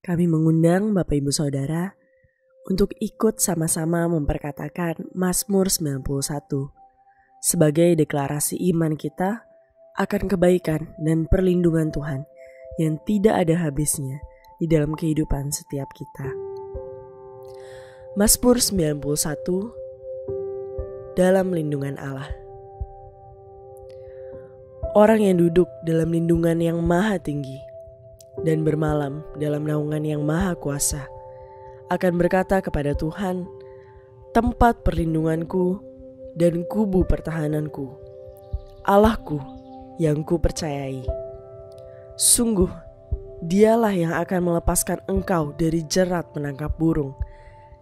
Kami mengundang Bapak Ibu Saudara untuk ikut sama-sama memperkatakan Mazmur 91 sebagai deklarasi iman kita akan kebaikan dan perlindungan Tuhan yang tidak ada habisnya di dalam kehidupan setiap kita. Mazmur 91 dalam lindungan Allah. Orang yang duduk dalam lindungan yang maha tinggi dan bermalam dalam naungan yang maha kuasa akan berkata kepada Tuhan, tempat perlindunganku dan kubu pertahananku, Allahku yang ku percayai. Sungguh, dialah yang akan melepaskan engkau dari jerat menangkap burung,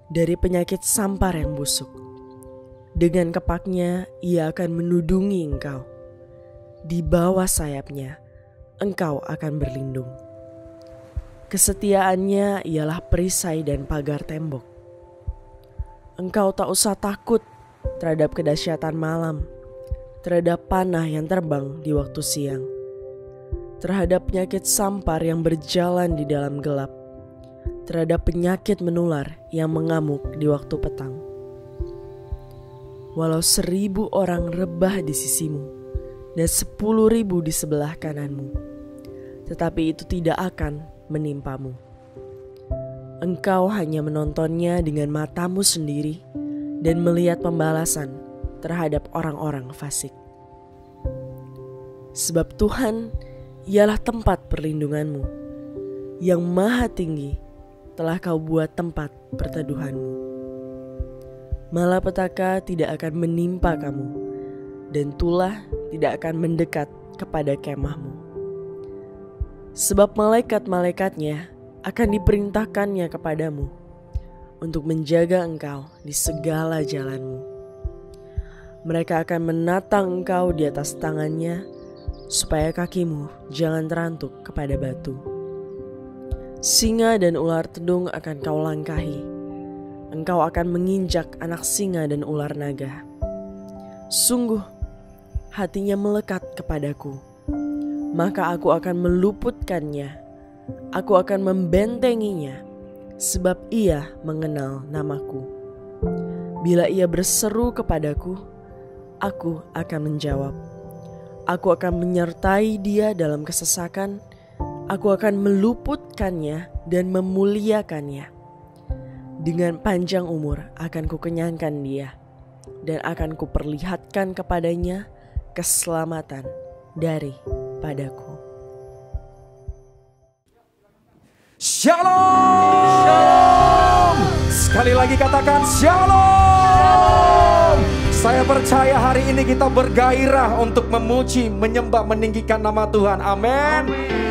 dari penyakit sampar yang busuk. Dengan kepaknya ia akan menudungi engkau. Di bawah sayapnya engkau akan berlindung. Kesetiaannya ialah perisai dan pagar tembok. Engkau tak usah takut terhadap kedahsyatan malam, terhadap panah yang terbang di waktu siang, terhadap penyakit sampar yang berjalan di dalam gelap, terhadap penyakit menular yang mengamuk di waktu petang. Walau 1.000 orang rebah di sisimu dan 10.000 di sebelah kananmu, tetapi itu tidak akan menimpamu. Engkau hanya menontonnya dengan matamu sendiri dan melihat pembalasan terhadap orang-orang fasik. Sebab Tuhan ialah tempat perlindunganmu, yang maha tinggi telah kau buat tempat perteduhanmu. Malapetaka tidak akan menimpa kamu, dan tulah tidak akan mendekat kepada kemahmu. Sebab malaikat-malaikatnya akan diperintahkannya kepadamu untuk menjaga engkau di segala jalanmu. Mereka akan menatang engkau di atas tangannya supaya kakimu jangan terantuk kepada batu. Singa dan ular tedung akan kau langkahi. Engkau akan menginjak anak singa dan ular naga. Sungguh, hatinya melekat kepadaku. Maka aku akan meluputkannya, aku akan membentenginya, sebab ia mengenal namaku. Bila ia berseru kepadaku, aku akan menjawab. Aku akan menyertai dia dalam kesesakan, aku akan meluputkannya dan memuliakannya. Dengan panjang umur akan kukenyangkan dia, dan akan kuperlihatkan kepadanya keselamatan padaku. Shalom. Sekali lagi katakan shalom. Saya percaya hari ini kita bergairah untuk memuji, menyembah, meninggikan nama Tuhan. Amin.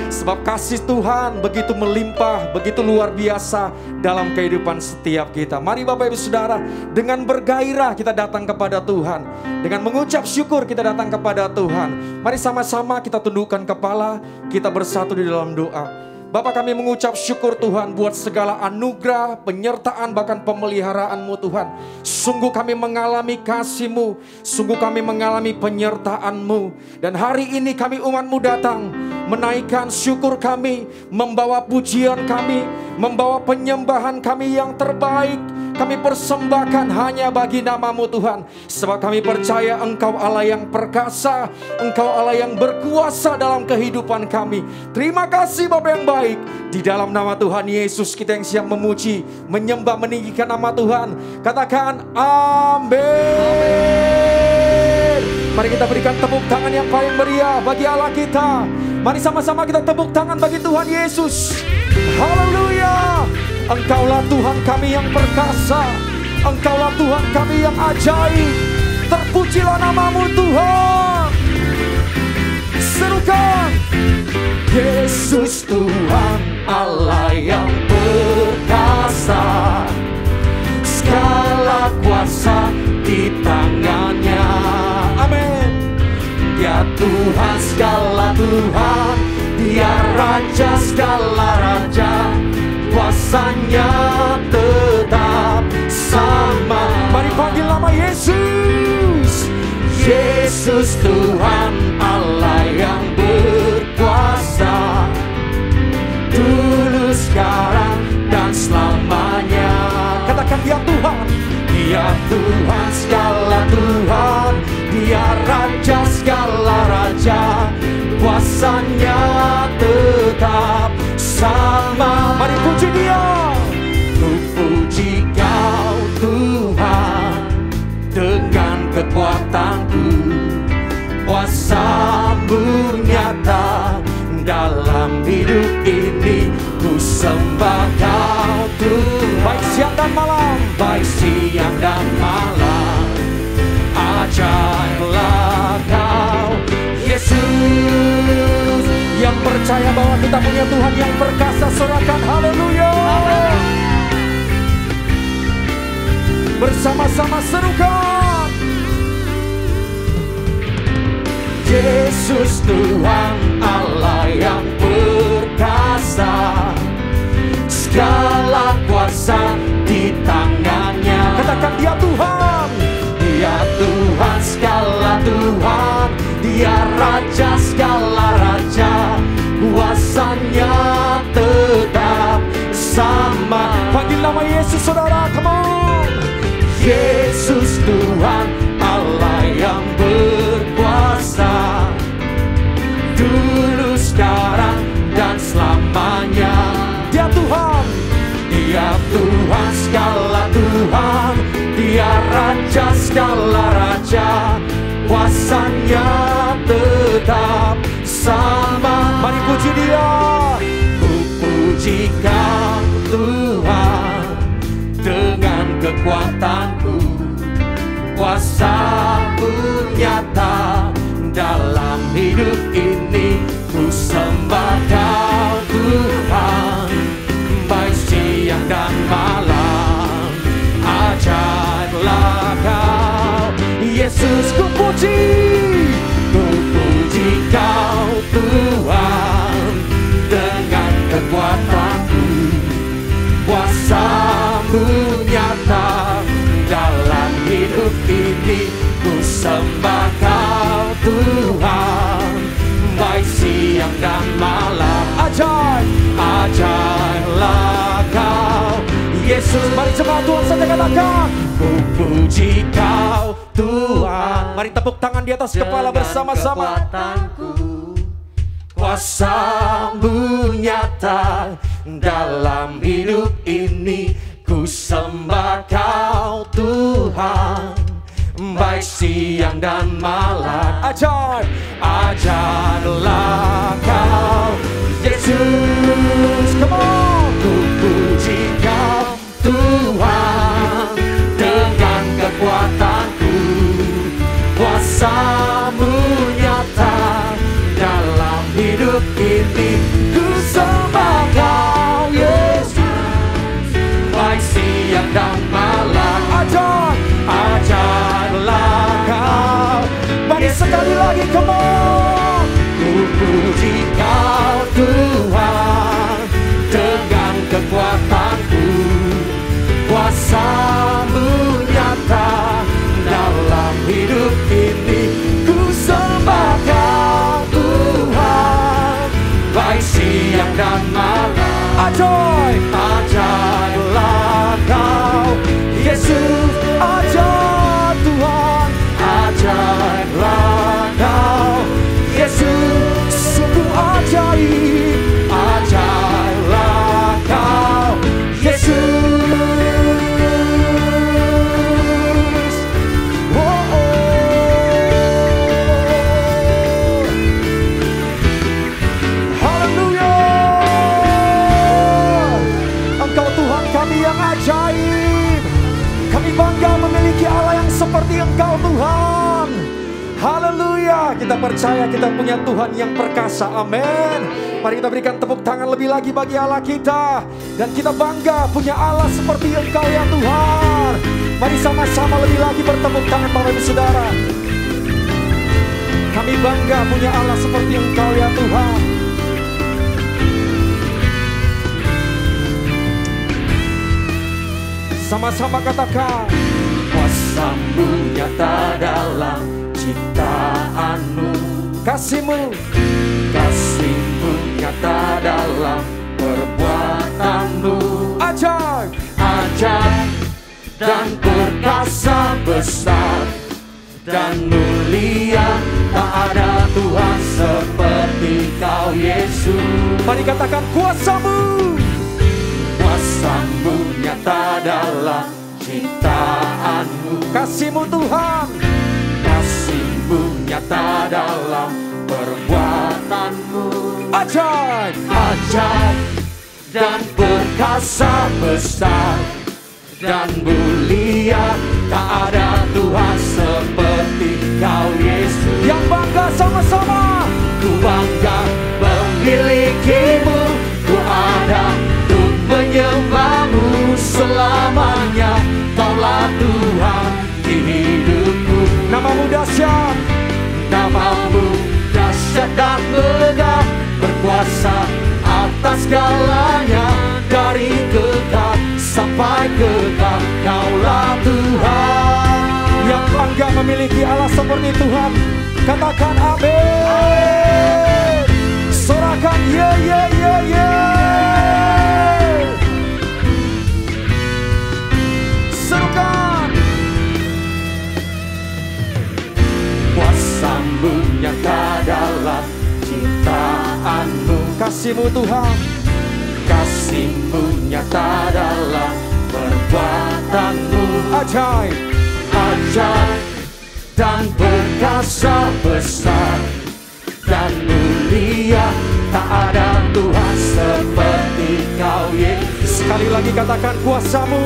Sebab kasih Tuhan begitu melimpah, begitu luar biasa dalam kehidupan setiap kita. Mari Bapak Ibu Saudara, dengan bergairah kita datang kepada Tuhan. Dengan mengucap syukur kita datang kepada Tuhan. Mari sama-sama kita tundukkan kepala, kita bersatu di dalam doa. Bapa, kami mengucap syukur Tuhan buat segala anugerah, penyertaan, bahkan pemeliharaan-Mu Tuhan. Sungguh kami mengalami kasih-Mu, sungguh kami mengalami penyertaan-Mu. Dan hari ini kami umat-Mu datang, menaikkan syukur kami, membawa pujian kami, membawa penyembahan kami yang terbaik. Kami persembahkan hanya bagi nama-Mu Tuhan. Sebab kami percaya Engkau Allah yang perkasa, Engkau Allah yang berkuasa dalam kehidupan kami. Terima kasih Bapa yang baik. Di dalam nama Tuhan Yesus kita yang siap memuji, menyembah, meninggikan nama Tuhan. Katakan amin. Mari kita berikan tepuk tangan yang paling meriah bagi Allah kita. Mari sama-sama kita tepuk tangan bagi Tuhan Yesus. Haleluya. Engkaulah Tuhan kami yang perkasa, Engkaulah Tuhan kami yang ajaib. Terpujilah nama-Mu Tuhan. Serukan. Yesus Tuhan Allah yang perkasa, segala kuasa di tangannya. Amin. Dia Tuhan segala Tuhan, Dia Raja segala Raja. Kuasanya tetap sama. Mari panggil nama Yesus. Yesus Tuhan Allah yang berkuasa, dulu sekarang kuasanya tetap sama. Mari puji Dia. Ku puji Kau Tuhan dengan kekuatanku, kuasa-Mu nyata dalam hidup ini. Ku sembah Kau Tuhan, baik siang dan malam, baik siang dan malam. Ajaiblah Kau Yesus. Yang percaya bahwa kita punya Tuhan yang perkasa, sorakan haleluya. Bersama-sama serukan. Yesus Tuhan Allah yang perkasa, segala kuasa di tangannya. Katakan Dia Tuhan, Dia Tuhan segala Tuhan, Dia Raja segala Raja, kuasanya tetap sama. Panggil nama Yesus saudara, come on. Yesus Tuhan Allah yang berkuasa, dulu sekarang dan selamanya. Dia Tuhan, Dia Tuhan segala Tuhan, Dia Raja segala Raja, kuasanya tetap sama. Mari puji Dia. Ku puji Kau Tuhan dengan kekuatanku, kuasa-Mu nyata dalam hidup ini. Ku sembah Kau Tuhan, baik siang dan malam. Ajaiblah Kau Yesus. Ku puji Kau Tuhan dengan kekuatanku, kuasa-Mu nyata dalam hidup ini. Ku sembah Kau Tuhan, baik siang dan malam. Ajaiblah Kau Yesus. Mari jemaat Tuhan saja katakan, ku puji Kau Tuhan. Mari tepuk tangan di atas kepala bersama-sama. Kuasa-Mu nyata dalam hidup ini. Ku sembah Kau Tuhan, baik siang dan malam. Ajaiblah Kau Yesus. Come on. Ku puji Kau Tuhan dengan kekuatanku, kuasa-Mu nyata dalam hidup ini. Ku sembah Kau Yesus, baik siang dan malam. Ajaiblah Kau. Mari sekali lagi, come on. Ku puji Kau Tuhan dengan kekuatanku, kuasa-Mu nyata dalam hidup ini. Ku sembah Kau Tuhan, baik siang dan malam. Ajaiblah Kau Yesus. Ajaib Tuhan, ajaiblah Kau Yesus. Sungguh ajaib, ajaiblah Kau Yesus. Haleluya. Engkau Tuhan kami yang ajaib. Kami bangga memiliki Allah yang seperti Engkau Tuhan. Haleluya. Kita percaya kita punya Tuhan yang perkasa. Amin. Mari kita berikan tepuk tangan lebih lagi bagi Allah kita. Dan kita bangga punya Allah seperti Engkau ya Tuhan. Mari sama-sama lebih lagi bertepuk tangan Bapak Ibu Saudara. Kami bangga punya Allah seperti Engkau ya Tuhan. Sama-sama katakan, kuasa-Mu nyata dalam ciptaan-Mu, kasih-Mu nyata dalam perbuatan-Mu. Ajaib dan perkasa besar dan mulia, tak ada Tuhan seperti katakan kuasa-Mu. Kuasa-Mu nyata dalam ciptaan-Mu. Kasih-Mu Tuhan. Kasih-Mu nyata dalam perbuatan-Mu. Ajaib. Ajaib dan perkasa besar dan mulia, tak ada Tuhan seperti Kau Yesus. Yang bangga sama-sama. Ku bangga memiliki-Mu, ku ada untuk menyembah-Mu selamanya. Kaulah Tuhan di hidupku. Nama-Mu dahsyat, Nama-Mu dahsyat dan megah, berkuasa atas segalanya. Dari kekal sampai kekal, Kaulah Tuhan. yang bangga memiliki Allah seperti Tuhan. Katakan amin. Sorakan ye ye ye ye. Serukan. Kuasa-Mu nyata dalam ciptaan-Mu. Kasih-Mu Tuhan. Kasih-Mu nyata dalam perbuatan-Mu. Ajaib. Ajaib dan perkasa besar dan mulia, tak ada Tuhan seperti Kau Yesus. Sekali lagi katakan kuasa-Mu.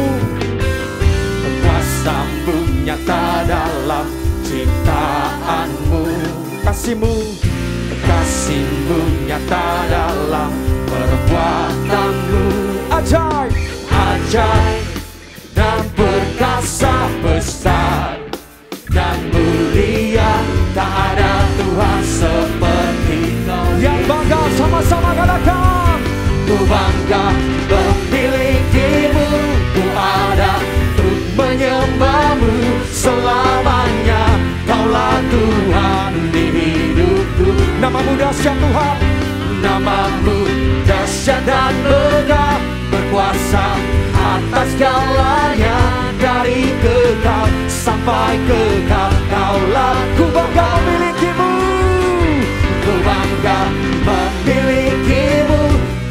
Kuasa-Mu nyata dalam ciptaan-Mu. Kasih-Mu. Kasih-Mu nyata dalam perbuatan-Mu. Ajaib. Ajaib dan perkasa besar dan mulia, tak ada Tuhan seperti Kau. Yang bangga sama-sama katakan. Ku bangga memiliki-Mu, ku ada untuk menyembah-Mu selamanya. Kaulah Tuhan di hidupku. Nama-Mu dahsyat Tuhan. Nama-Mu dahsyat dan megah, berkuasa atas segalanya. Dari kekal sampai kekal, Kaulah. Ku bangga memiliki-Mu. Ku bangga memiliki-Mu,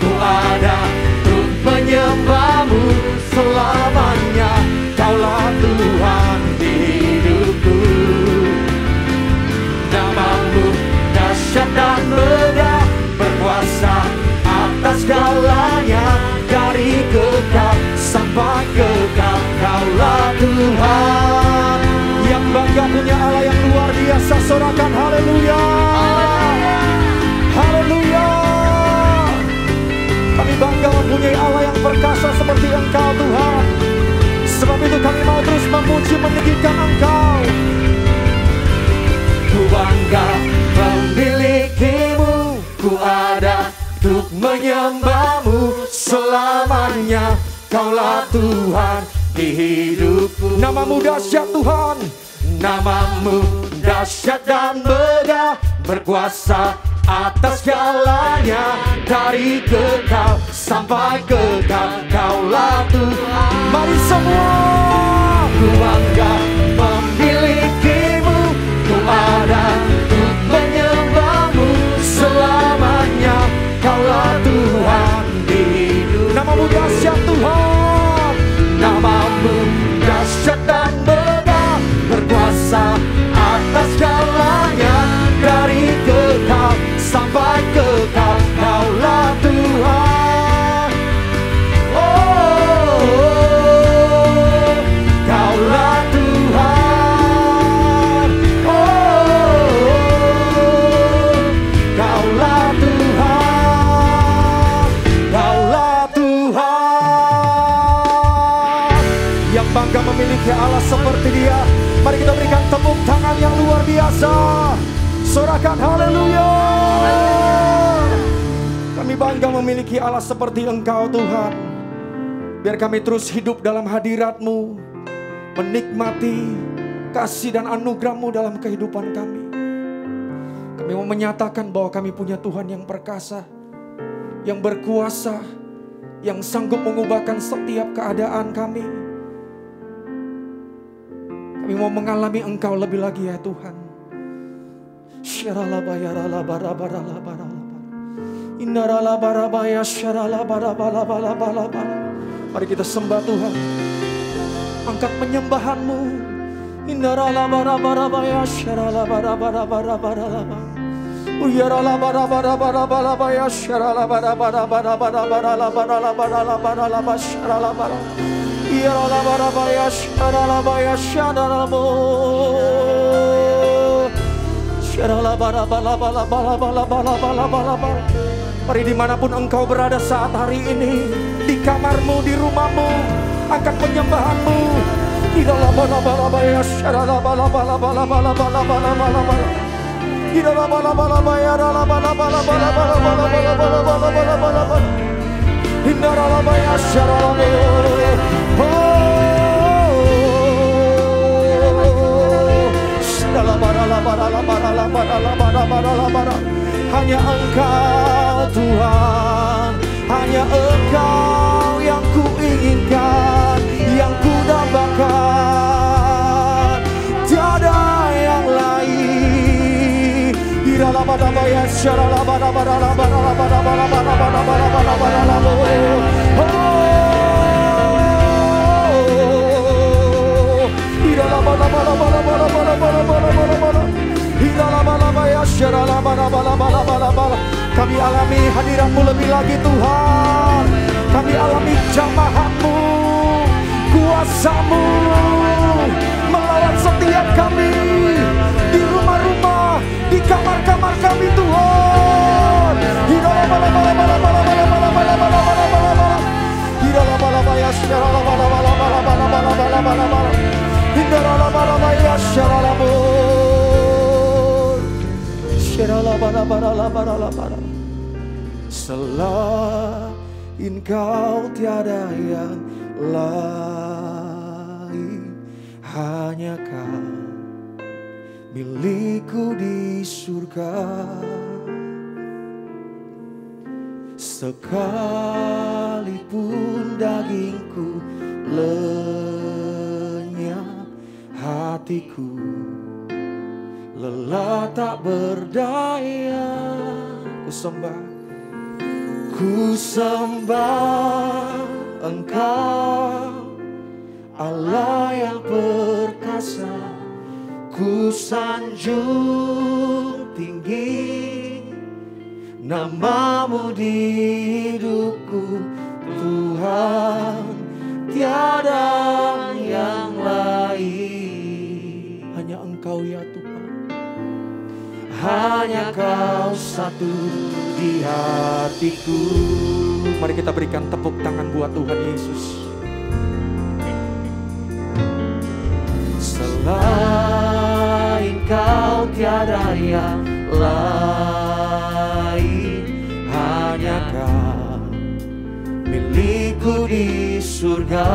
ku ada untuk menyembah-Mu selamanya. Kaulah Tuhan di hidupku. Nama-Mu dahsyat dan megah, berkuasa atas segalanya. Dari kekal sampai kekal, Kaulah Tuhan. Yang bangga punya Allah yang luar biasa. Sorakan haleluya. Haleluya. Kami bangga mempunyai Allah yang perkasa seperti Engkau Tuhan. Sebab itu kami mau terus memuji meninggikan Engkau. Ku bangga memiliki-Mu, ku ada untuk menyembah-Mu selamanya. Kaulah Tuhan di hidupku. Nama-Mu dahsyat Tuhan. Nama-Mu dahsyat dan megah, berkuasa atas segalanya. Dari kekal sampai kekal, Kaulah Tuhan. Mari semua. Ku bangga memiliki-Mu, ku ada untuk menyembah-Mu selamanya. Kaulah Tuhan di hidup. Nama-Mu dahsyat Tuhan. Nama-Mu dahsyat dan megah, berkuasa atas segalanya. Dari kekal sampai kekal, Kaulah Tuhan. Oh, Kaulah Tuhan. Oh, Kaulah Tuhan. Kaulah Tuhan. Yang bangga memiliki Allah seperti Dia. Mari kita berikan tepuk tangan yang luar biasa. Sorakan haleluya. Kami bangga memiliki Allah seperti Engkau Tuhan. Biar kami terus hidup dalam hadirat-Mu, menikmati kasih dan anugerah-Mu dalam kehidupan kami. Kami mau menyatakan bahwa kami punya Tuhan yang perkasa, yang berkuasa, yang sanggup mengubahkan setiap keadaan kami. Kami mau mengalami Engkau lebih lagi ya Tuhan. Mari kita sembah Tuhan. Angkat penyembahan-Mu. Mari dimanapun engkau berada saat hari ini, di kamarmu, di rumahmu, angkat penyembahanmu. Hanya Engkau Tuhan, hanya Engkau yang ku inginkan, yang ku dambakan, tiada yang lain. Kami alami hadirat-Mu lebih lagi Tuhan. Kami alami jamahan-Mu, kuasa-Mu melawat setiap kami, di rumah-rumah, di kamar-kamar kami Tuhan. Selain Kau tiada yang lain, hanya Kau milikku di surga. Sekalipun dagingku lenyap, hatiku lelah tak berdaya. Ku sembah Engkau, Allah yang perkasa. Ku sanjung tinggi nama-Mu di hidupku Tuhan, tiada yang lain. Hanya Engkau ya Tuhan, hanya Kau satu di hatiku. Mari kita berikan tepuk tangan buat Tuhan Yesus. Selain Kau tiada yang lain, hanya Kau milikku di surga.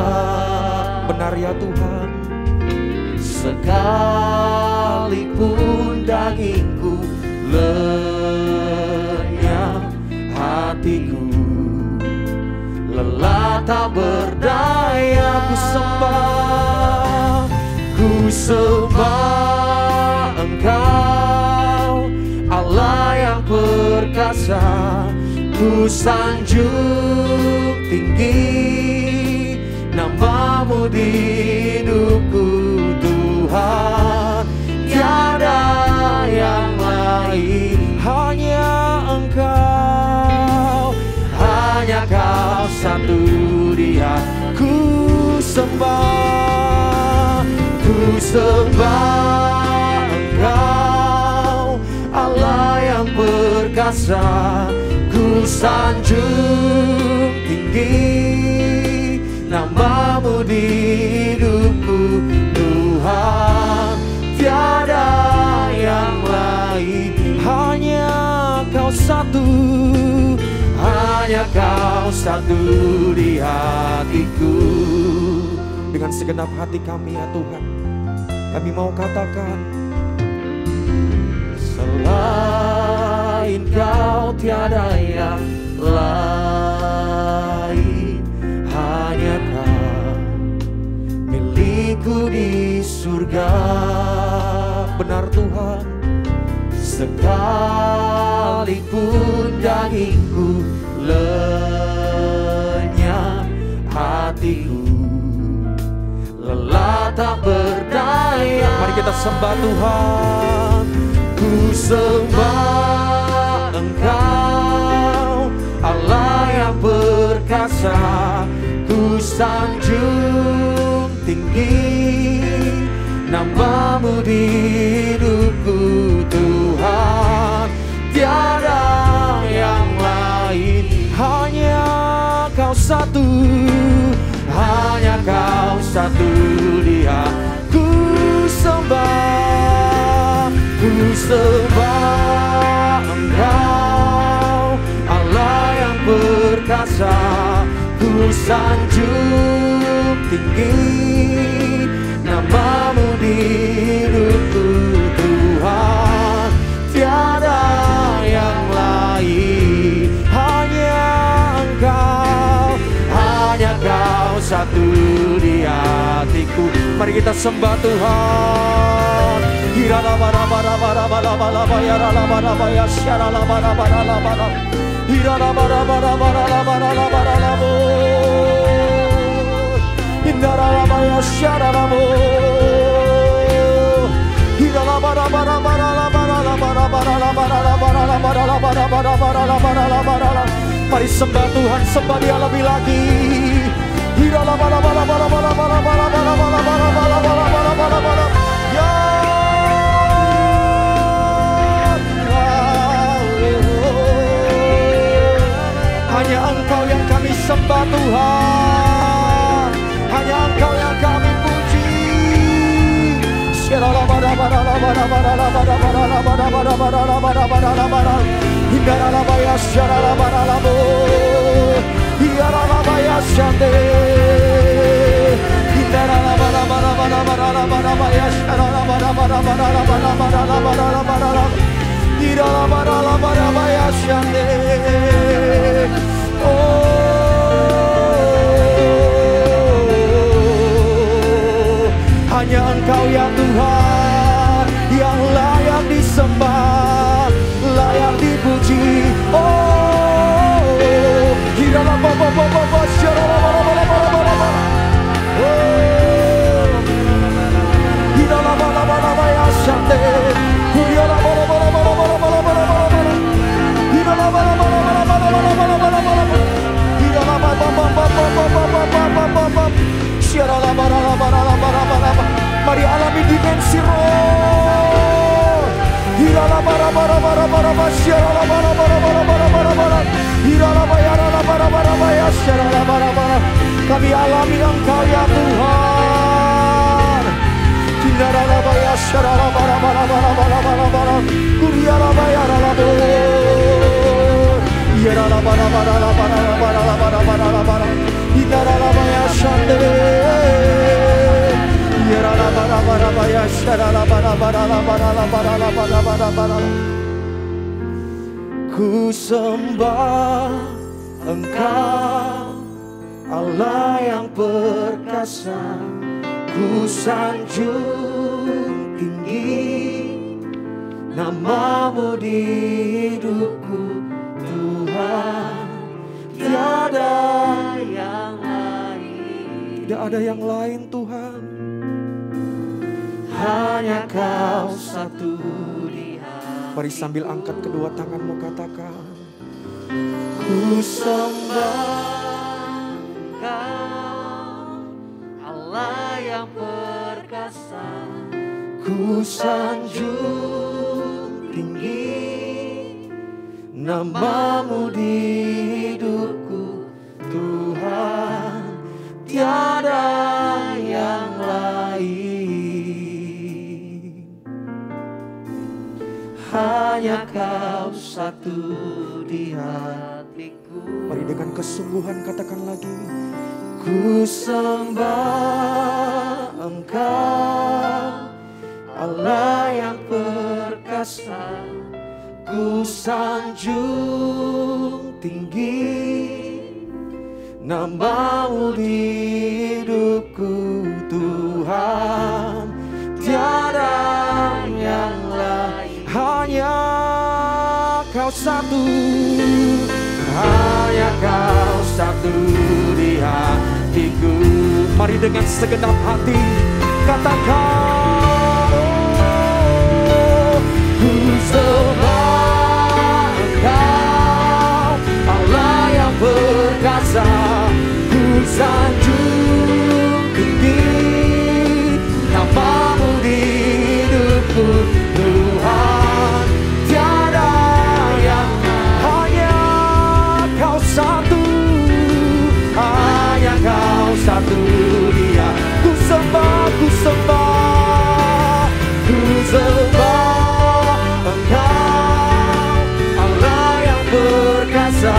Benar ya Tuhan. Sekalipun dagingku lenyap, hatiku lelah tak berdaya. Ku sembah Engkau, Allah yang perkasa. Ku sanjung tinggi nama-Mu di hidupku Tuhan, tiada yang lain. Hanya Engkau, hanya Kau satu di hatiku. Ku sembah Engkau, Allah yang perkasa. Ku sanjung tinggi nama-Mu di hidupku Tuhan, tiada yang lain. Hanya Kau satu, hanya Kau satu di hatiku. Dengan segenap hati kami ya Tuhan, kami mau katakan, selain Kau tiada yang lain, hanya Kau milikku di surga. Benar Tuhan. Sekalipun dagingku, lenyap hatiku, lelah tak berdaya. Mari kita sembah Tuhan. Ku sembah Engkau, Allah yang perkasa. Ku sanjung tinggi namamu di hidupku, Tuhan. Tiada yang lain, Hanya Kau satu, hanya Kau satu Dia. Ku sembah Engkau, Allah yang perkasa. Ku sanjung tinggi namamu di hidupku, Tuhan. Tiada yang lain, hanya Kau satu di hatiku. mari kita sembah Tuhan. Mari sembah Tuhan, sembah Dia lebih lagi. Hanya Engkau yang kami sembah Tuhan, hanya Engkau yang kami puji. Hanya Engkau ya Tuhan yang layak disembah, layak dipuji. Mari alami dimensi roh. Kami alami Engkau ya Tuhan. Ku sembah Engkau, Allah yang perkasa. Ku sanjung tinggi namamu di hidupku, Tuhan. Tiada yang lain, tidak ada yang lain Tuhan. Hanya Kau satu di hati. Mari sambil angkat kedua tanganmu katakan, ku sembah Kau, Allah yang perkasa. Ku sanjung tinggi namamu di hidupku, Tuhan. Tiada yang lain, hanya Kau satu di hatiku. Mari dengan kesungguhan katakan lagi, ku sembah Engkau, Allah yang perkasa. Ku sanjung tinggi namamu di hidupku, Tuhan. Tiada yang lain, hanya Kau satu, hanya Kau satu di hatiku. mari dengan segenap hati katakan, oh, ku sembah Engkau, Allah yang perkasa. Ku sanjung tinggi nama-Mu di hidupku, Tuhan. Tiada yang hanya Kau satu, hanya Kau satu dia. ku sembah, ku sembah, Ku sembah Engkau, Allah yang perkasa.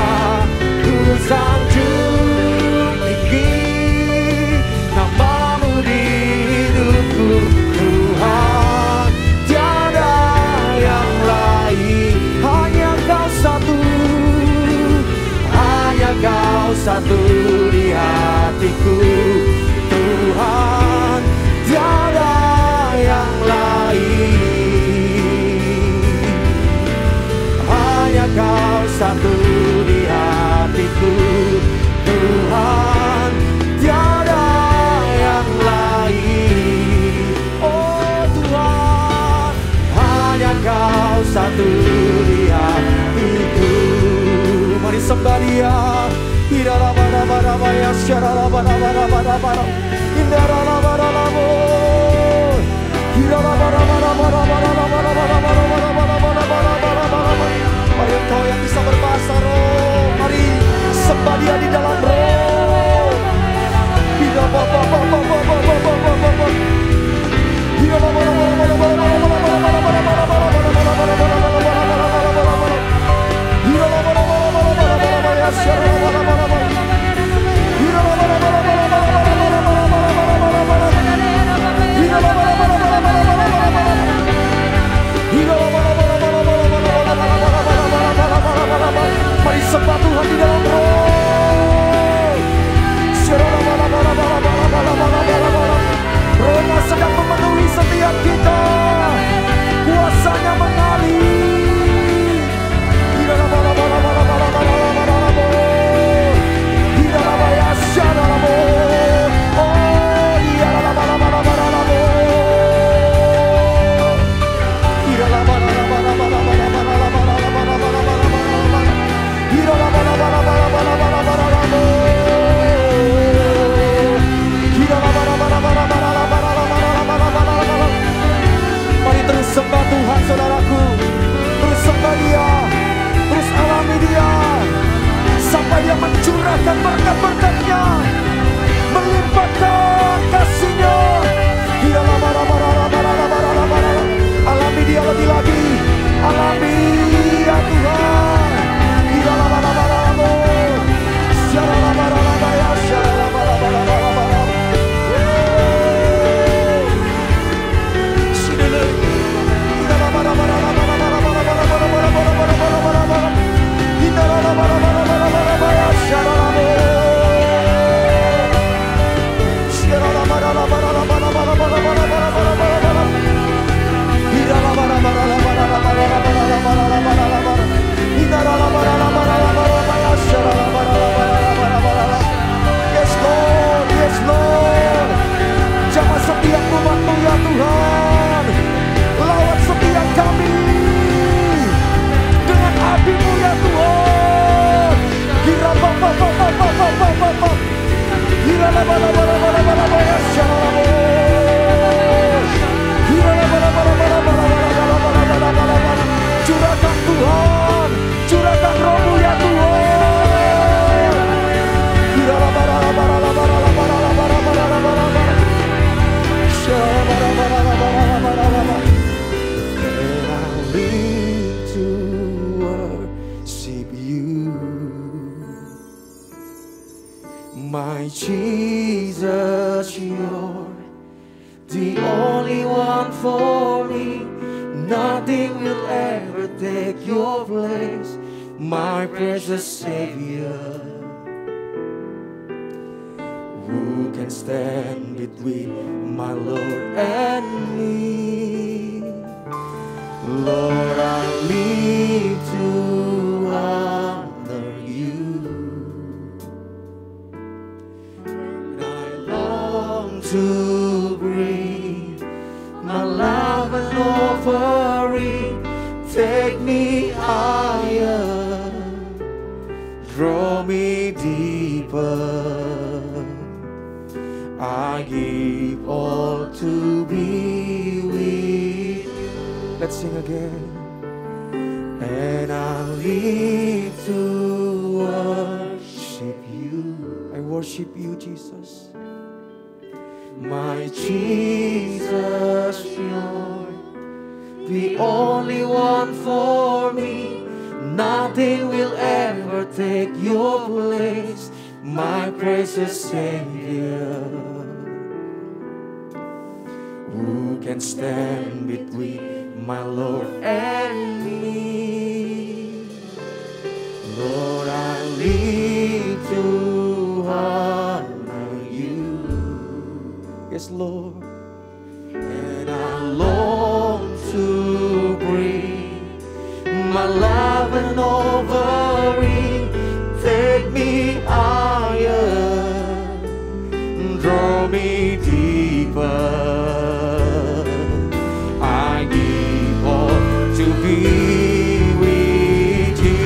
Ku sanjung tinggi nama-Mu di hidupku, Tuhan. Tiada yang lain, hanya Kau satu, hanya Kau satu di hatiku, Tuhan. Tiada yang lain, hanya Kau satu di hatiku, Tuhan. Tiada yang lain, oh Tuhan. Hanya Kau satu di hatiku. mari sembah Dia. Hiralabarabaya syaralabarabarabarabara indaralabaralabo hiralabarabarabarabarabarabarabarabarabarabarabarabarabarabara. Mari engkau yang bisa berbahasa roh, mari sembah Dia di dalam roh. Mari sembah Tuhan di dalam roh. Rohnya sedang memenuhi setiap kita, kuasanya mengalir. Mari terus sembah Tuhan saudaraku, terus sembah Dia, terus alami Dia sampai Dia mencurahkan berkat-berkat-Nya, melimpahkan kasih-Nya. Alami Dia lebih lagi, alami ya Tuhan. Yes Lord, yes Lord. Jamah setiap umat-Mu ya Tuhan, lawat setiap kami dengan api-Mu ya Tuhan. Curahkan Tuhan, curahkan Roh-Mu ya Tuhan. And I live to worship You, my Jesus. You're the only one for me. Nothing will ever take Your place, my precious Savior. Who can stand between my Lord and me? Lord, I live to Draw me deeper. I give all to be with you. Let's sing again. And I live to worship you. I worship you, Jesus. My Jesus, you're the only one for me. Nothing will ever take your place, my precious Savior. Who can stand between my Lord and me? Lord, I live to honor you. Yes, Lord. And I long to bring my love and offering. Take me higher, draw me deeper. I give all to be with you.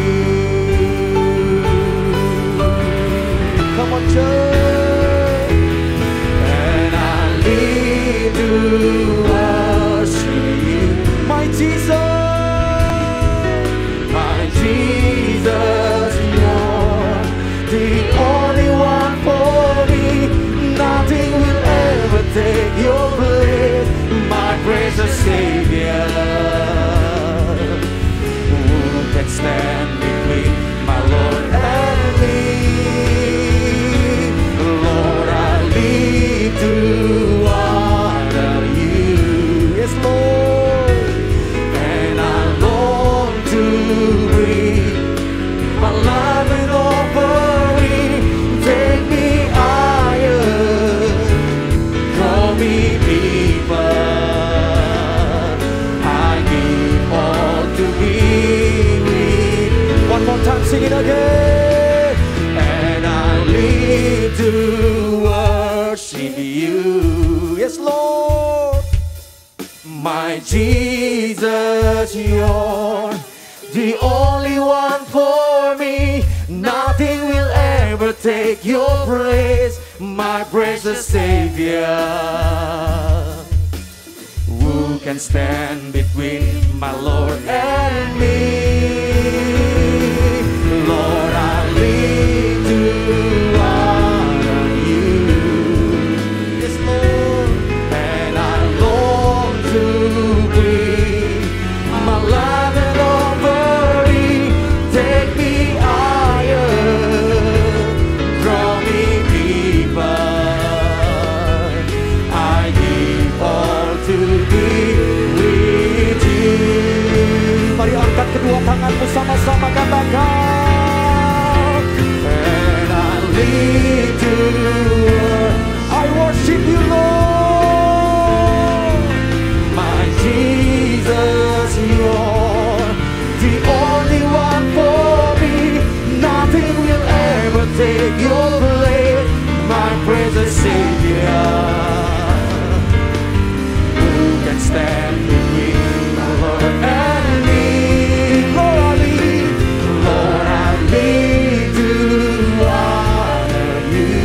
Come on, church. And I live to worship you, My Jesus. my Jesus, you're the only one for me. Nothing will ever take your place, my precious Savior. Who can stand between my Lord and me? Lord, I live to honor you. Yes, Lord. And I long to bring my love and offering. Take me higher, draw me deeper. I give all to be with. One more time, sing it again. And I live to worship you. Yes, Lord. My Jesus, you're the only one for me. Nothing will ever take your place, my precious Savior. Who can stand between my Lord and me? Lord, I live to honor you. Yes, Lord. And I long to bring my love and offering. Take me higher, draw me deeper. I give all to be with you. Mari angkat kedua tanganmu sama-sama katakan. And I live to I worship you, Lord. my Jesus, you're the only one for me. Nothing will ever take your place, my precious Savior. Who can stand between the Lord and me? Lord, I live to honor you.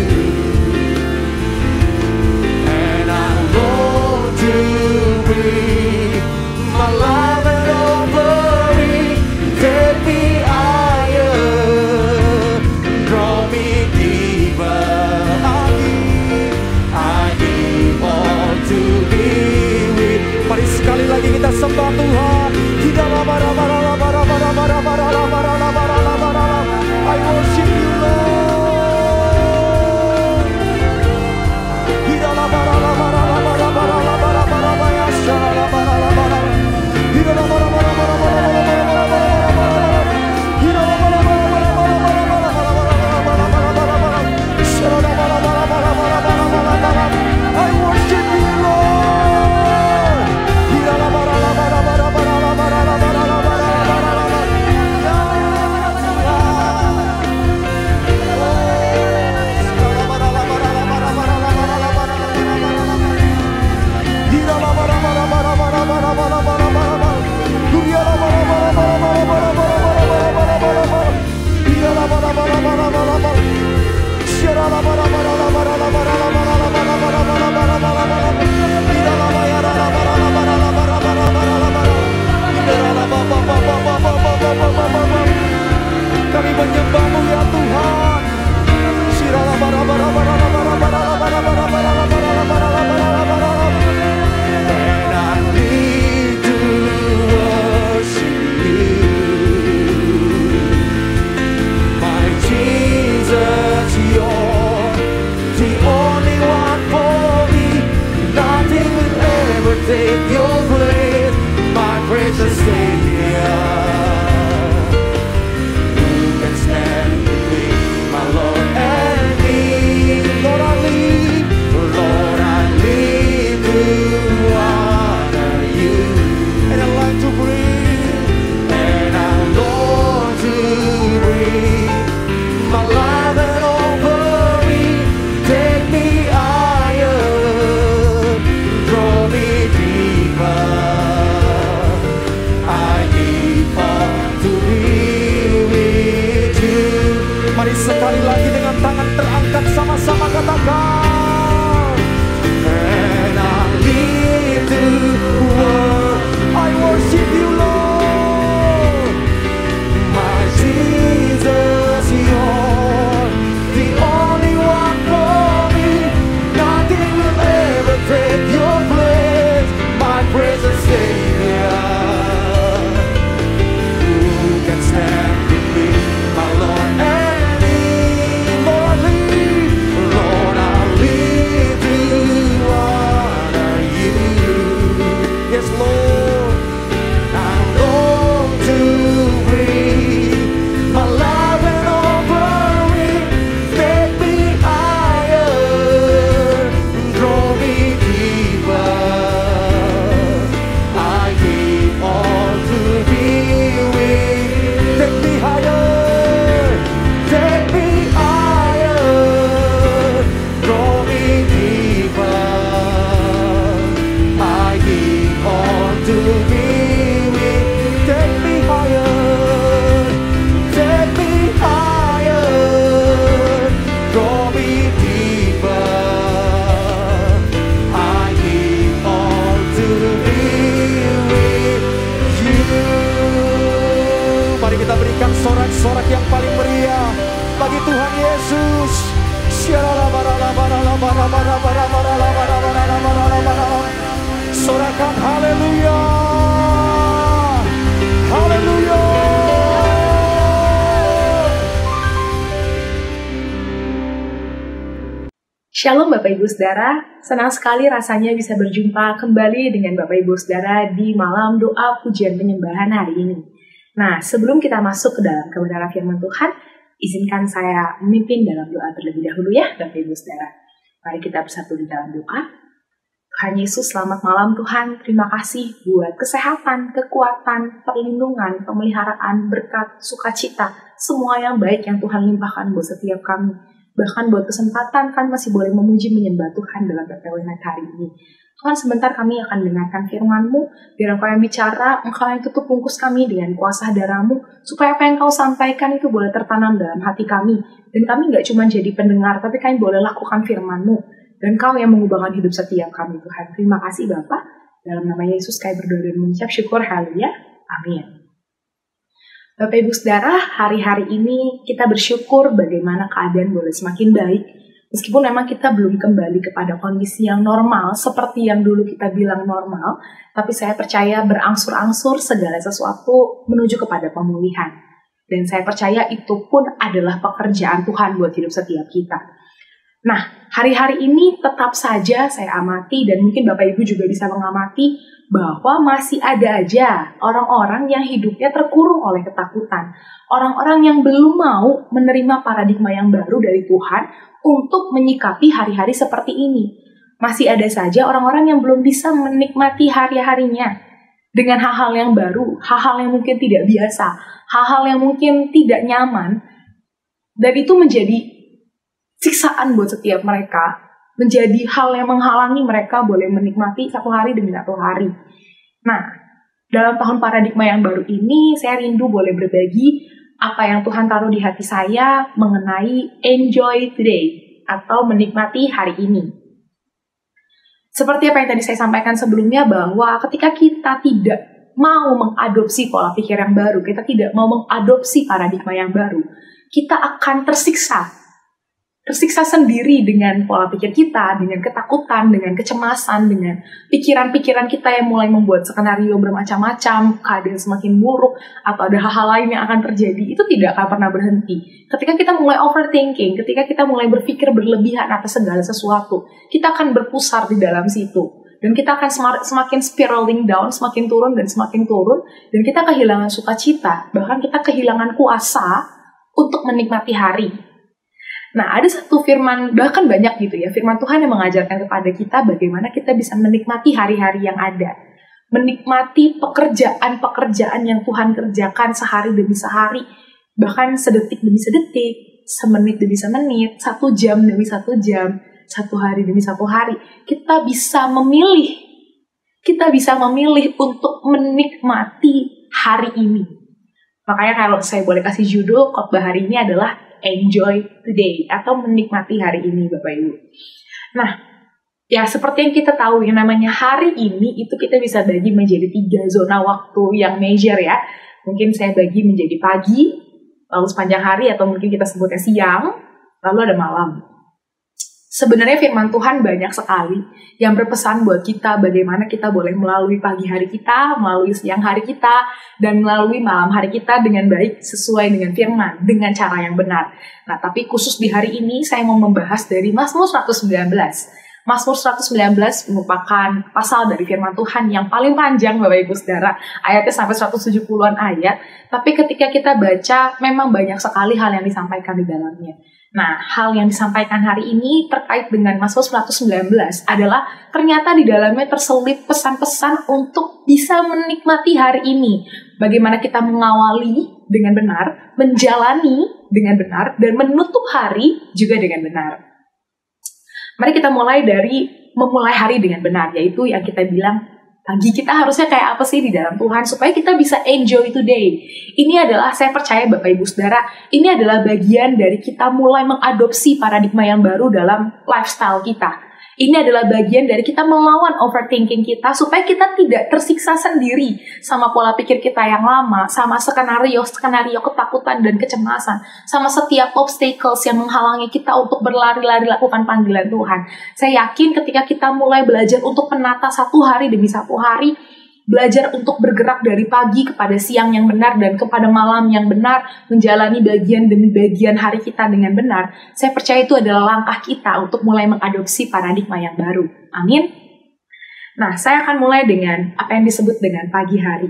And I long to bring Sekali lagi dengan tangan terangkat sama-sama katakan. And I live to worship, I worship you Lord, my Jesus, you're the only one for me. Nothing will ever take your place, my precious Savior. Who can stand between my Lord and me? Lord, I live to honor you. Yes, Lord, I long to breathe my love and offering. Take me higher, draw me deeper. I give all to be with. Take me higher, take me higher, draw me deeper. I give all to be with. Take me higher, take me higher, draw me deeper. I give all to be with you. Mari kita berikan sorak-sorak yang paling meriah bagi Tuhan Yesus. Sorakan haleluya, haleluya. Shalom Bapak Ibu Saudara, senang sekali rasanya bisa berjumpa kembali dengan Bapak Ibu Saudara di malam doa pujian penyembahan hari ini. Nah, sebelum kita masuk ke dalam kebenaran firman Tuhan, izinkan saya memimpin dalam doa terlebih dahulu ya Bapak Ibu Saudara. Mari kita bersatu di dalam doa. Tuhan Yesus, selamat malam Tuhan. Terima kasih buat kesehatan, kekuatan, perlindungan, pemeliharaan, berkat, sukacita, semua yang baik yang Tuhan limpahkan buat setiap kami. Bahkan buat kesempatan kan masih boleh memuji menyembah Tuhan dalam PPW Night hari ini. Tuhan, sebentar kami akan dengarkan firman-Mu, biar Engkau yang bicara, Engkau yang tutup bungkus kami dengan kuasa darah-Mu, supaya apa yang Kau sampaikan itu boleh tertanam dalam hati kami. Dan kami nggak cuma jadi pendengar, tapi kami boleh lakukan firman-Mu. Dan Kau yang mengubahkan hidup setiap kami, Tuhan. Terima kasih Bapa. Dalam nama Yesus kami berdoa dan mengucap syukur, haleluya, amin. Bapak Ibu Saudara, hari-hari ini kita bersyukur bagaimana keadaan boleh semakin baik. Meskipun memang kita belum kembali kepada kondisi yang normal, seperti yang dulu kita bilang normal, tapi saya percaya berangsur-angsur segala sesuatu menuju kepada pemulihan. Dan saya percaya itu pun adalah pekerjaan Tuhan buat hidup setiap kita. Nah, hari-hari ini tetap saja saya amati, dan mungkin Bapak Ibu juga bisa mengamati, bahwa masih ada aja orang-orang yang hidupnya terkurung oleh ketakutan. Orang-orang yang belum mau menerima paradigma yang baru dari Tuhan untuk menyikapi hari-hari seperti ini. Masih ada saja orang-orang yang belum bisa menikmati hari-harinya dengan hal-hal yang baru, hal-hal yang mungkin tidak biasa, hal-hal yang mungkin tidak nyaman, dan itu menjadi siksaan buat setiap mereka, menjadi hal yang menghalangi mereka boleh menikmati satu hari demi satu hari. Nah, dalam tahun paradigma yang baru ini, saya rindu boleh berbagi apa yang Tuhan taruh di hati saya mengenai enjoy today, atau menikmati hari ini. Seperti apa yang tadi saya sampaikan sebelumnya, bahwa ketika kita tidak mau mengadopsi pola pikir yang baru, kita tidak mau mengadopsi paradigma yang baru, kita akan tersiksa sendiri dengan pola pikir kita, dengan ketakutan, dengan kecemasan, dengan pikiran-pikiran kita yang mulai membuat skenario bermacam-macam, keadaan semakin buruk, atau ada hal-hal lain yang akan terjadi. Itu tidak akan pernah berhenti. Ketika kita mulai overthinking, ketika kita mulai berpikir berlebihan atas segala sesuatu, kita akan berpusar di dalam situ. Dan kita akan semakin spiraling down, semakin turun, dan kita kehilangan sukacita, bahkan kita kehilangan kuasa untuk menikmati hari. Nah, ada satu firman, bahkan banyak gitu ya, firman Tuhan yang mengajarkan kepada kita bagaimana kita bisa menikmati hari-hari yang ada. Menikmati pekerjaan-pekerjaan yang Tuhan kerjakan sehari demi sehari, bahkan sedetik demi sedetik, semenit demi semenit, 1 jam demi 1 jam, 1 hari demi 1 hari. Kita bisa memilih untuk menikmati hari ini. Makanya kalau saya boleh kasih judul khotbah hari ini adalah enjoy today atau menikmati hari ini Bapak Ibu. Nah, ya seperti yang kita tahu yang namanya hari ini itu kita bisa bagi menjadi 3 zona waktu yang major ya. Mungkin saya bagi menjadi pagi, lalu sepanjang hari atau mungkin kita sebutnya siang, lalu ada malam. Sebenarnya firman Tuhan banyak sekali yang berpesan buat kita bagaimana kita boleh melalui pagi hari kita, melalui siang hari kita, dan melalui malam hari kita dengan baik sesuai dengan firman, dengan cara yang benar. Nah, tapi khusus di hari ini saya mau membahas dari Mazmur 119. Mazmur 119 merupakan pasal dari firman Tuhan yang paling panjang Bapak Ibu Saudara. Ayatnya sampai 170-an ayat. Tapi ketika kita baca, memang banyak sekali hal yang disampaikan di dalamnya. Nah, hal yang disampaikan hari ini terkait dengan Mazmur 119 adalah ternyata di dalamnya terselip pesan-pesan untuk bisa menikmati hari ini. Bagaimana kita mengawali dengan benar, menjalani dengan benar, dan menutup hari juga dengan benar. Mari kita mulai dari memulai hari dengan benar, yaitu yang kita bilang pagi kita harusnya kayak apa sih di dalam Tuhan supaya kita bisa enjoy today. Ini adalah, saya percaya Bapak Ibu Saudara, ini adalah bagian dari kita mulai mengadopsi paradigma yang baru dalam lifestyle kita. Ini adalah bagian dari kita melawan overthinking kita supaya kita tidak tersiksa sendiri sama pola pikir kita yang lama, sama skenario ketakutan dan kecemasan, sama setiap obstacles yang menghalangi kita untuk berlari-lari lakukan panggilan Tuhan. Saya yakin ketika kita mulai belajar untuk menata satu hari demi satu hari, belajar untuk bergerak dari pagi kepada siang yang benar dan kepada malam yang benar, menjalani bagian demi bagian hari kita dengan benar, saya percaya itu adalah langkah kita untuk mulai mengadopsi paradigma yang baru. Amin. Nah, saya akan mulai dengan apa yang disebut dengan pagi hari.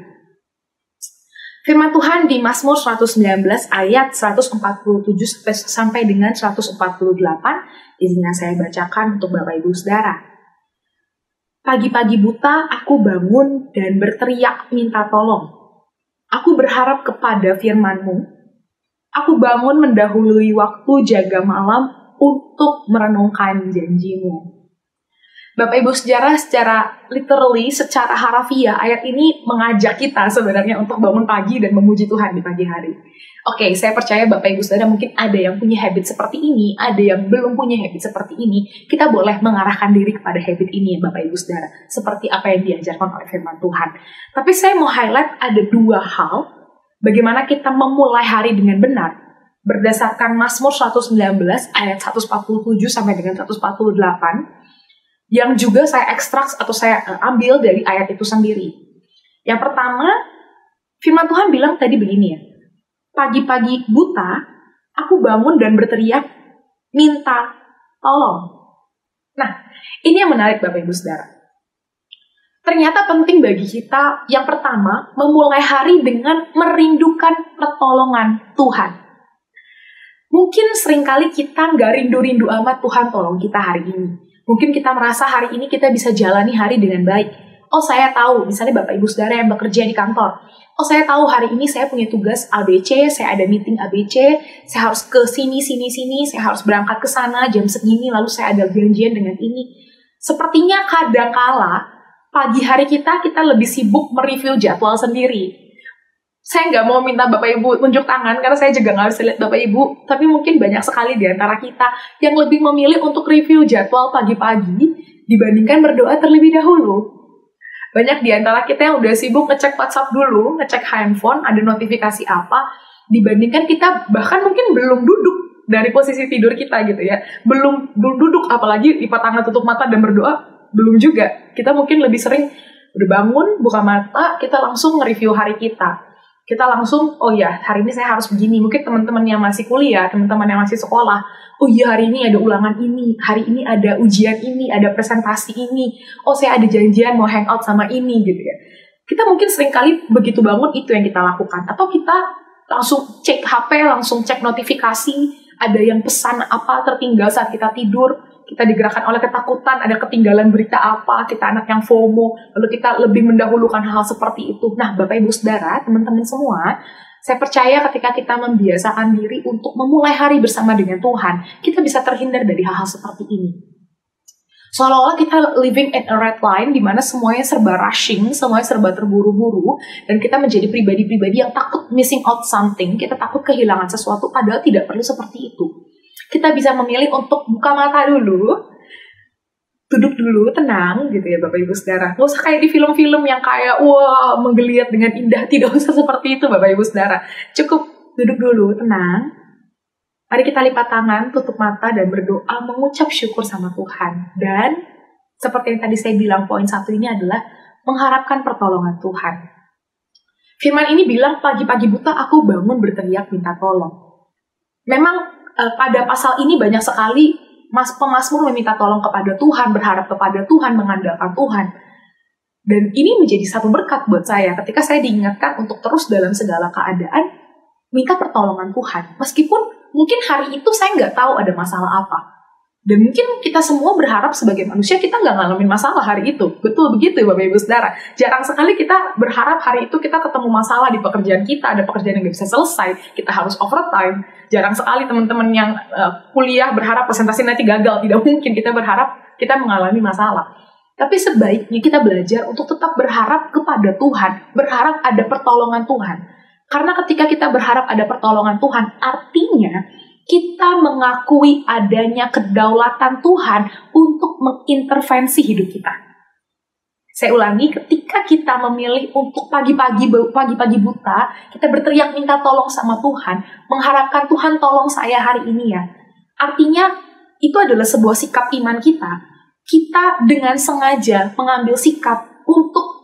Firman Tuhan di Mazmur 119 ayat 147 sampai dengan 148, izinnya saya bacakan untuk Bapak Ibu Saudara. Pagi-pagi buta, aku bangun dan berteriak minta tolong. Aku berharap kepada firman-Mu. Aku bangun mendahului waktu jaga malam untuk merenungkan janji-Mu. Bapak Ibu Saudara, secara literally, secara harafiah, ayat ini mengajak kita sebenarnya untuk bangun pagi dan memuji Tuhan di pagi hari. Oke, saya percaya Bapak Ibu Saudara mungkin ada yang punya habit seperti ini, ada yang belum punya habit seperti ini. Kita boleh mengarahkan diri kepada habit ini ya Bapak Ibu Saudara, seperti apa yang diajarkan oleh firman Tuhan. Tapi saya mau highlight ada 2 hal, bagaimana kita memulai hari dengan benar, berdasarkan Mazmur 119 ayat 147 sampai dengan 148, yang juga saya ekstrak atau saya ambil dari ayat itu sendiri. Yang pertama, firman Tuhan bilang tadi begini ya, pagi-pagi buta, aku bangun dan berteriak, minta tolong. Nah, ini yang menarik Bapak Ibu Saudara. Ternyata penting bagi kita, yang pertama, memulai hari dengan merindukan pertolongan Tuhan. Mungkin seringkali kita nggak rindu-rindu amat Tuhan tolong kita hari ini. Mungkin kita merasa hari ini kita bisa jalani hari dengan baik. Oh, saya tahu, misalnya Bapak Ibu Saudara yang bekerja di kantor. Oh, saya tahu hari ini saya punya tugas ABC, saya ada meeting ABC, saya harus ke sini, saya harus berangkat ke sana jam segini, lalu saya ada janjian dengan ini. Sepertinya kadangkala pagi hari kita lebih sibuk mereview jadwal sendiri. Saya nggak mau minta Bapak Ibu tunjuk tangan, karena saya juga nggak bisa lihat Bapak Ibu, tapi mungkin banyak sekali di antara kita yang lebih memilih untuk review jadwal pagi-pagi dibandingkan berdoa terlebih dahulu. Banyak di antara kita yang udah sibuk ngecek WhatsApp dulu, ngecek handphone, ada notifikasi apa, dibandingkan kita bahkan mungkin belum duduk dari posisi tidur kita gitu ya. Belum duduk, apalagi lipat tangan tutup mata dan berdoa, belum juga. Kita mungkin lebih sering udah bangun, buka mata, kita langsung nge-review hari kita. Kita langsung, oh ya, hari ini saya harus begini. Mungkin teman-teman yang masih kuliah, teman-teman yang masih sekolah, oh iya hari ini ada ulangan ini, hari ini ada ujian ini, ada presentasi ini, oh saya ada janjian mau hangout sama ini gitu ya. Kita mungkin seringkali begitu bangun itu yang kita lakukan. Atau kita langsung cek HP, langsung cek notifikasi, ada yang pesan apa tertinggal saat kita tidur, kita digerakkan oleh ketakutan, ada ketinggalan berita apa, kita anak yang FOMO, lalu kita lebih mendahulukan hal seperti itu. Nah, Bapak Ibu Saudara, teman-teman semua, saya percaya ketika kita membiasakan diri untuk memulai hari bersama dengan Tuhan, kita bisa terhindar dari hal-hal seperti ini. Seolah-olah kita living in a red line di mana semuanya serba rushing, semuanya serba terburu-buru, dan kita menjadi pribadi-pribadi yang takut missing out something, kita takut kehilangan sesuatu, padahal tidak perlu seperti itu. Kita bisa memilih untuk buka mata dulu, duduk dulu, tenang gitu ya Bapak Ibu Saudara. Nggak usah kayak di film-film yang kayak wah menggeliat dengan indah, tidak usah seperti itu Bapak Ibu Saudara. Cukup duduk dulu, tenang. Mari kita lipat tangan, tutup mata, dan berdoa mengucap syukur sama Tuhan. Dan seperti yang tadi saya bilang, poin 1 ini adalah mengharapkan pertolongan Tuhan. Firman ini bilang, pagi-pagi buta aku bangun berteriak minta tolong. Memang pada pasal ini banyak sekali pemazmur meminta tolong kepada Tuhan, berharap kepada Tuhan, mengandalkan Tuhan. Dan ini menjadi satu berkat buat saya ketika saya diingatkan untuk terus dalam segala keadaan minta pertolongan Tuhan. Meskipun mungkin hari itu saya nggak tahu ada masalah apa. Dan mungkin kita semua berharap sebagai manusia kita nggak ngalamin masalah hari itu. Betul begitu ya Bapak Ibu Saudara. Jarang sekali kita berharap hari itu kita ketemu masalah di pekerjaan kita. Ada pekerjaan yang nggak bisa selesai. Kita harus overtime. Jarang sekali teman-teman yang kuliah berharap presentasi nanti gagal. Tidak mungkin kita berharap kita mengalami masalah. Tapi sebaiknya kita belajar untuk tetap berharap kepada Tuhan. Berharap ada pertolongan Tuhan. Karena ketika kita berharap ada pertolongan Tuhan, artinya kita mengakui adanya kedaulatan Tuhan untuk mengintervensi hidup kita. Saya ulangi, ketika kita memilih untuk pagi-pagi buta, kita berteriak minta tolong sama Tuhan, mengharapkan Tuhan tolong saya hari ini ya. Artinya itu adalah sebuah sikap iman kita. Kita dengan sengaja mengambil sikap untuk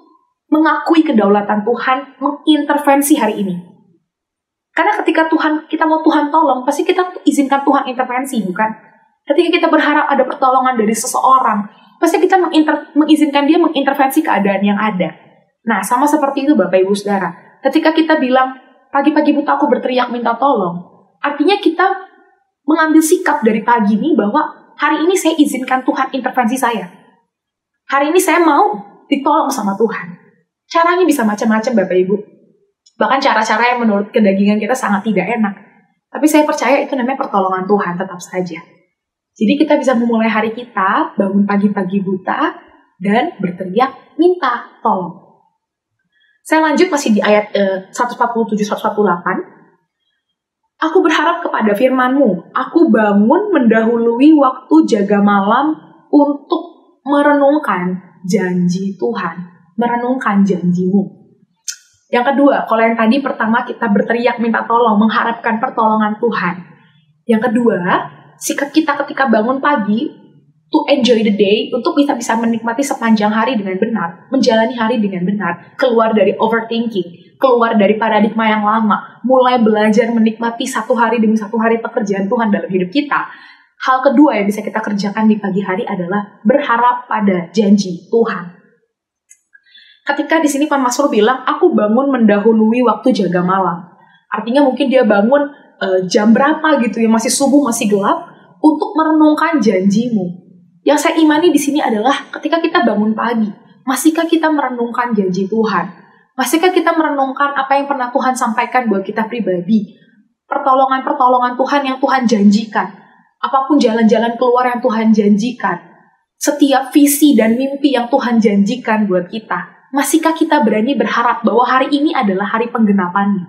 mengakui kedaulatan Tuhan, mengintervensi hari ini. Karena ketika kita mau Tuhan tolong, pasti kita izinkan Tuhan intervensi, bukan? Ketika kita berharap ada pertolongan dari seseorang, pasti kita mengizinkan dia mengintervensi keadaan yang ada. Nah, sama seperti itu Bapak Ibu Saudara. Ketika kita bilang, pagi-pagi buta aku berteriak minta tolong, artinya kita mengambil sikap dari pagi ini bahwa hari ini saya izinkan Tuhan intervensi saya. Hari ini saya mau ditolong sama Tuhan. Caranya bisa macam-macam Bapak Ibu. Bahkan cara-cara yang menurut kedagingan kita sangat tidak enak. Tapi saya percaya itu namanya pertolongan Tuhan tetap saja. Jadi kita bisa memulai hari kita, bangun pagi-pagi buta, dan berteriak minta tolong. Saya lanjut masih di ayat 147-148. Aku berharap kepada firman-Mu. Aku bangun mendahului waktu jaga malam untuk merenungkan janji Tuhan. Merenungkan janji-Mu. Yang kedua, kalau yang tadi pertama kita berteriak minta tolong, mengharapkan pertolongan Tuhan. Yang kedua, sikap kita ketika bangun pagi, to enjoy the day, untuk bisa menikmati sepanjang hari dengan benar, menjalani hari dengan benar, keluar dari overthinking, keluar dari paradigma yang lama, mulai belajar menikmati satu hari demi satu hari pekerjaan Tuhan dalam hidup kita. Hal kedua yang bisa kita kerjakan di pagi hari adalah berharap pada janji Tuhan. Ketika di sini pemazmur bilang, aku bangun mendahului waktu jaga malam. Artinya mungkin dia bangun jam berapa gitu ya, masih subuh, masih gelap, untuk merenungkan janji-Mu. Yang saya imani di sini adalah ketika kita bangun pagi, masihkah kita merenungkan janji Tuhan? Masihkah kita merenungkan apa yang pernah Tuhan sampaikan buat kita pribadi? Pertolongan-pertolongan Tuhan yang Tuhan janjikan. Apapun jalan-jalan keluar yang Tuhan janjikan. Setiap visi dan mimpi yang Tuhan janjikan buat kita. Masihkah kita berani berharap bahwa hari ini adalah hari penggenapannya?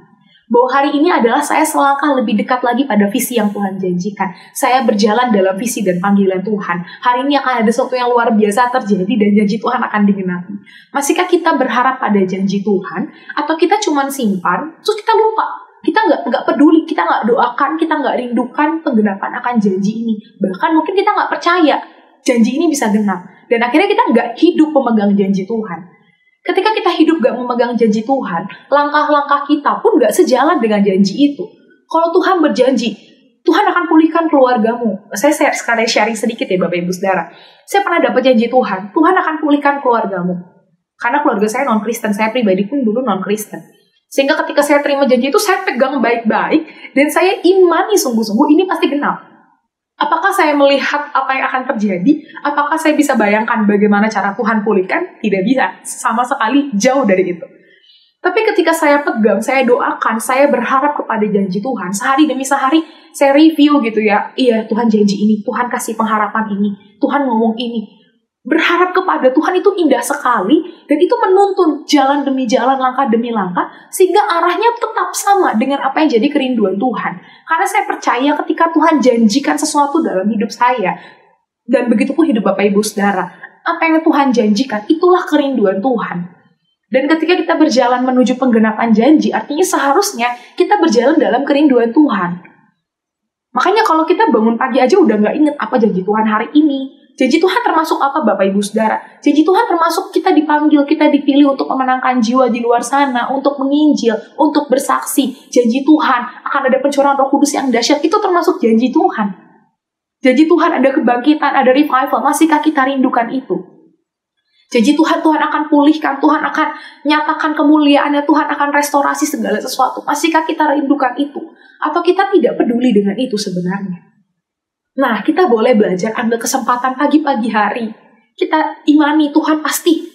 Bahwa hari ini adalah saya selangkah lebih dekat lagi pada visi yang Tuhan janjikan. Saya berjalan dalam visi dan panggilan Tuhan. Hari ini akan ada sesuatu yang luar biasa terjadi dan janji Tuhan akan digenapi. Masihkah kita berharap pada janji Tuhan? Atau kita cuma simpan, terus kita lupa? Kita nggak peduli, kita nggak doakan, kita nggak rindukan penggenapan akan janji ini. Bahkan mungkin kita nggak percaya janji ini bisa genap. Dan akhirnya kita nggak hidup memegang janji Tuhan. Ketika kita hidup gak memegang janji Tuhan, langkah-langkah kita pun gak sejalan dengan janji itu. Kalau Tuhan berjanji, Tuhan akan pulihkan keluargamu. Saya sekalian sharing sedikit ya Bapak Ibu Saudara. Saya pernah dapat janji Tuhan akan pulihkan keluargamu. Karena keluarga saya non-Kristen, saya pribadi pun dulu non-Kristen. Sehingga ketika saya terima janji itu, saya pegang baik-baik, dan saya imani sungguh-sungguh ini pasti genap. Apakah saya melihat apa yang akan terjadi? Apakah saya bisa bayangkan bagaimana cara Tuhan pulihkan? Tidak bisa. Sama sekali jauh dari itu. Tapi ketika saya pegang, saya doakan, saya berharap kepada janji Tuhan. Sehari demi sehari, saya review gitu ya. Iya, Tuhan janji ini. Tuhan kasih pengharapan ini. Tuhan ngomong ini. Berharap kepada Tuhan itu indah sekali, dan itu menuntun jalan demi jalan, langkah demi langkah, sehingga arahnya tetap sama dengan apa yang jadi kerinduan Tuhan. Karena saya percaya ketika Tuhan janjikan sesuatu dalam hidup saya, dan begitu pun hidup Bapak Ibu Saudara, apa yang Tuhan janjikan, itulah kerinduan Tuhan. Dan ketika kita berjalan menuju penggenapan janji, artinya seharusnya kita berjalan dalam kerinduan Tuhan. Makanya kalau kita bangun pagi aja udah gak inget apa janji Tuhan hari ini. Janji Tuhan termasuk apa Bapak Ibu Saudara? Janji Tuhan termasuk kita dipanggil, kita dipilih untuk memenangkan jiwa di luar sana, untuk menginjil, untuk bersaksi. Janji Tuhan akan ada pencurahan Roh Kudus yang dahsyat, itu termasuk janji Tuhan. Janji Tuhan ada kebangkitan, ada revival, masihkah kita rindukan itu? Janji Tuhan akan pulihkan, Tuhan akan nyatakan kemuliaannya, Tuhan akan restorasi segala sesuatu. Masihkah kita rindukan itu? Atau kita tidak peduli dengan itu sebenarnya? Nah, kita boleh belajar ambil kesempatan pagi-pagi hari. Kita imani Tuhan pasti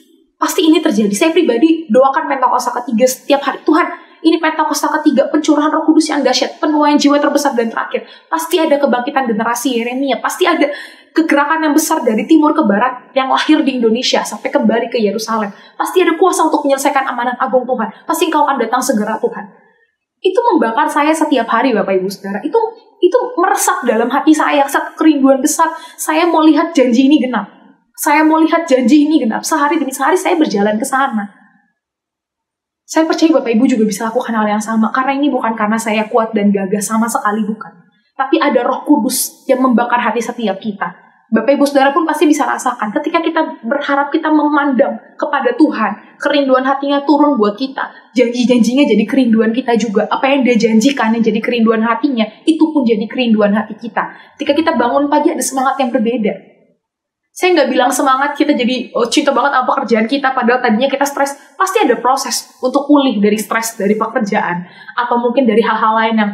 ini terjadi. Saya pribadi doakan Pentakosta ketiga setiap hari. Tuhan, ini Pentakosta ketiga, pencurahan Roh Kudus yang dahsyat, penuaian jiwa terbesar dan terakhir. Pasti ada kebangkitan generasi Yeremia, pasti ada kegerakan yang besar dari timur ke barat yang lahir di Indonesia sampai kembali ke Yerusalem. Pasti ada kuasa untuk menyelesaikan amanat agung Tuhan. Pasti Engkau akan datang segera Tuhan. Itu membakar saya setiap hari Bapak Ibu Saudara. Itu meresap dalam hati saya, satu kerinduan besar. Saya mau lihat janji ini genap. Saya mau lihat janji ini genap. Sehari demi sehari saya berjalan ke sana. Saya percaya Bapak Ibu juga bisa lakukan hal yang sama. Karena ini bukan karena saya kuat dan gagah, sama sekali bukan. Tapi ada Roh Kudus yang membakar hati setiap kita. Bapak Ibu Saudara pun pasti bisa rasakan. Ketika kita berharap, kita memandang kepada Tuhan, kerinduan hatinya turun buat kita. Janji-janjinya jadi kerinduan kita juga. Apa yang dia janjikan yang jadi kerinduan hatinya, itu pun jadi kerinduan hati kita. Ketika kita bangun pagi ada semangat yang berbeda. Saya nggak bilang semangat kita jadi cinta banget sama pekerjaan kita, padahal tadinya kita stres. Pasti ada proses untuk pulih dari stres, dari pekerjaan. Atau mungkin dari hal-hal lain yang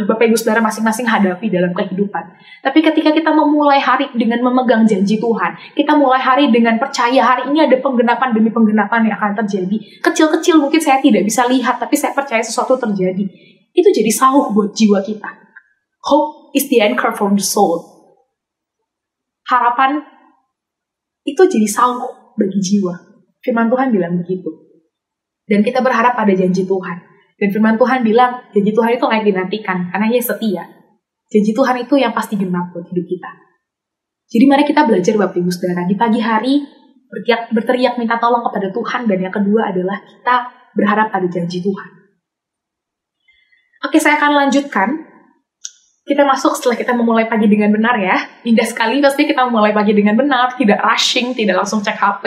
Bapak Ibu Saudara masing-masing hadapi dalam kehidupan. Tapi ketika kita memulai hari dengan memegang janji Tuhan, kita mulai hari dengan percaya hari ini ada penggenapan demi penggenapan yang akan terjadi. Kecil-kecil mungkin saya tidak bisa lihat, tapi saya percaya sesuatu terjadi. Itu jadi sauh buat jiwa kita. Hope is the anchor for the soul. Harapan itu jadi sauh bagi jiwa. Firman Tuhan bilang begitu. Dan kita berharap pada janji Tuhan. Dan firman Tuhan bilang, janji Tuhan itu layak dinantikan, karena Ia setia. Janji Tuhan itu yang pasti genap buat hidup kita. Jadi mari kita belajar Bapak Ibu Saudara. Di pagi hari, berteriak minta tolong kepada Tuhan. Dan yang kedua adalah kita berharap pada janji Tuhan. Oke, saya akan lanjutkan. Kita masuk setelah kita memulai pagi dengan benar ya. Indah sekali pasti kita memulai pagi dengan benar, tidak rushing, tidak langsung cek HP.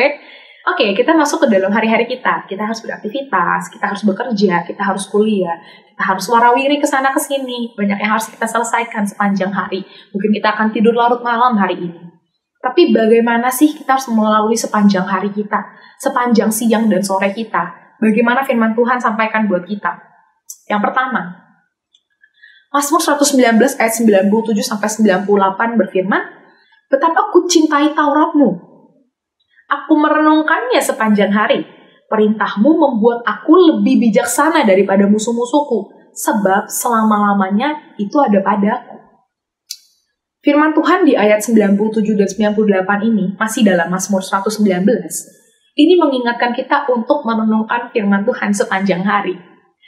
Oke, kita masuk ke dalam hari-hari kita. Kita harus beraktivitas, kita harus bekerja, kita harus kuliah, kita harus warawiri ke sana ke sini. Banyak yang harus kita selesaikan sepanjang hari. Mungkin kita akan tidur larut malam hari ini. Tapi bagaimana sih kita harus melalui sepanjang hari kita, sepanjang siang dan sore kita? Bagaimana firman Tuhan sampaikan buat kita? Yang pertama, Mazmur 119 ayat 97-98 berfirman, betapa ku cintai Tauratmu. Aku merenungkannya sepanjang hari. Perintahmu membuat aku lebih bijaksana daripada musuh-musuhku, sebab selama-lamanya itu ada padaku. Firman Tuhan di ayat 97 dan 98 ini, masih dalam Mazmur 119, ini mengingatkan kita untuk merenungkan firman Tuhan sepanjang hari.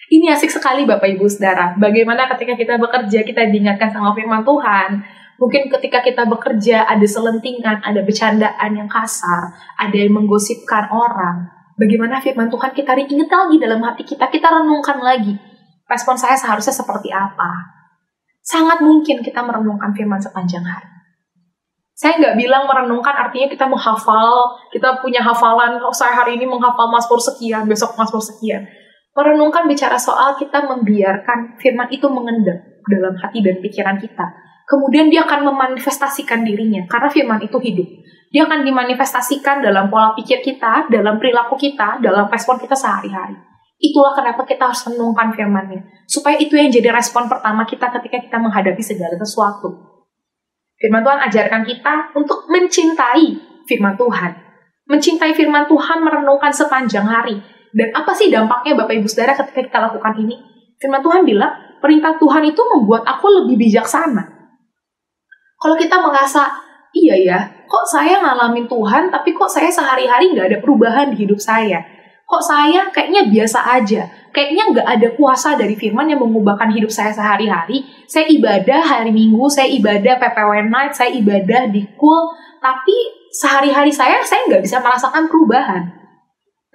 Ini asik sekali Bapak Ibu Saudara. Bagaimana ketika kita bekerja, kita diingatkan sama firman Tuhan. Mungkin ketika kita bekerja, ada selentingan, ada bercandaan yang kasar, ada yang menggosipkan orang. Bagaimana firman Tuhan kita ingat lagi dalam hati kita, kita renungkan lagi. Respon saya seharusnya seperti apa? Sangat mungkin kita merenungkan firman sepanjang hari. Saya nggak bilang merenungkan artinya kita menghafal, kita punya hafalan, saya hari ini menghafal Mazmur sekian, besok Mazmur sekian. Merenungkan bicara soal kita membiarkan firman itu mengendap dalam hati dan pikiran kita. Kemudian dia akan memanifestasikan dirinya, karena firman itu hidup. Dia akan dimanifestasikan dalam pola pikir kita, dalam perilaku kita, dalam respon kita sehari-hari. Itulah kenapa kita harus renungkan firman-Nya. Supaya itu yang jadi respon pertama kita ketika kita menghadapi segala sesuatu. Firman Tuhan ajarkan kita untuk mencintai firman Tuhan. Mencintai firman Tuhan, merenungkan sepanjang hari. Dan apa sih dampaknya Bapak Ibu Saudara ketika kita lakukan ini? Firman Tuhan bilang, perintah Tuhan itu membuat aku lebih bijaksana. Kalau kita merasa, iya ya, kok saya ngalamin Tuhan, tapi kok saya sehari-hari nggak ada perubahan di hidup saya. Kok saya kayaknya biasa aja. Kayaknya nggak ada kuasa dari firman yang mengubahkan hidup saya sehari-hari. Saya ibadah hari Minggu, saya ibadah PPW Night, saya ibadah di Cool. Tapi sehari-hari saya nggak bisa merasakan perubahan.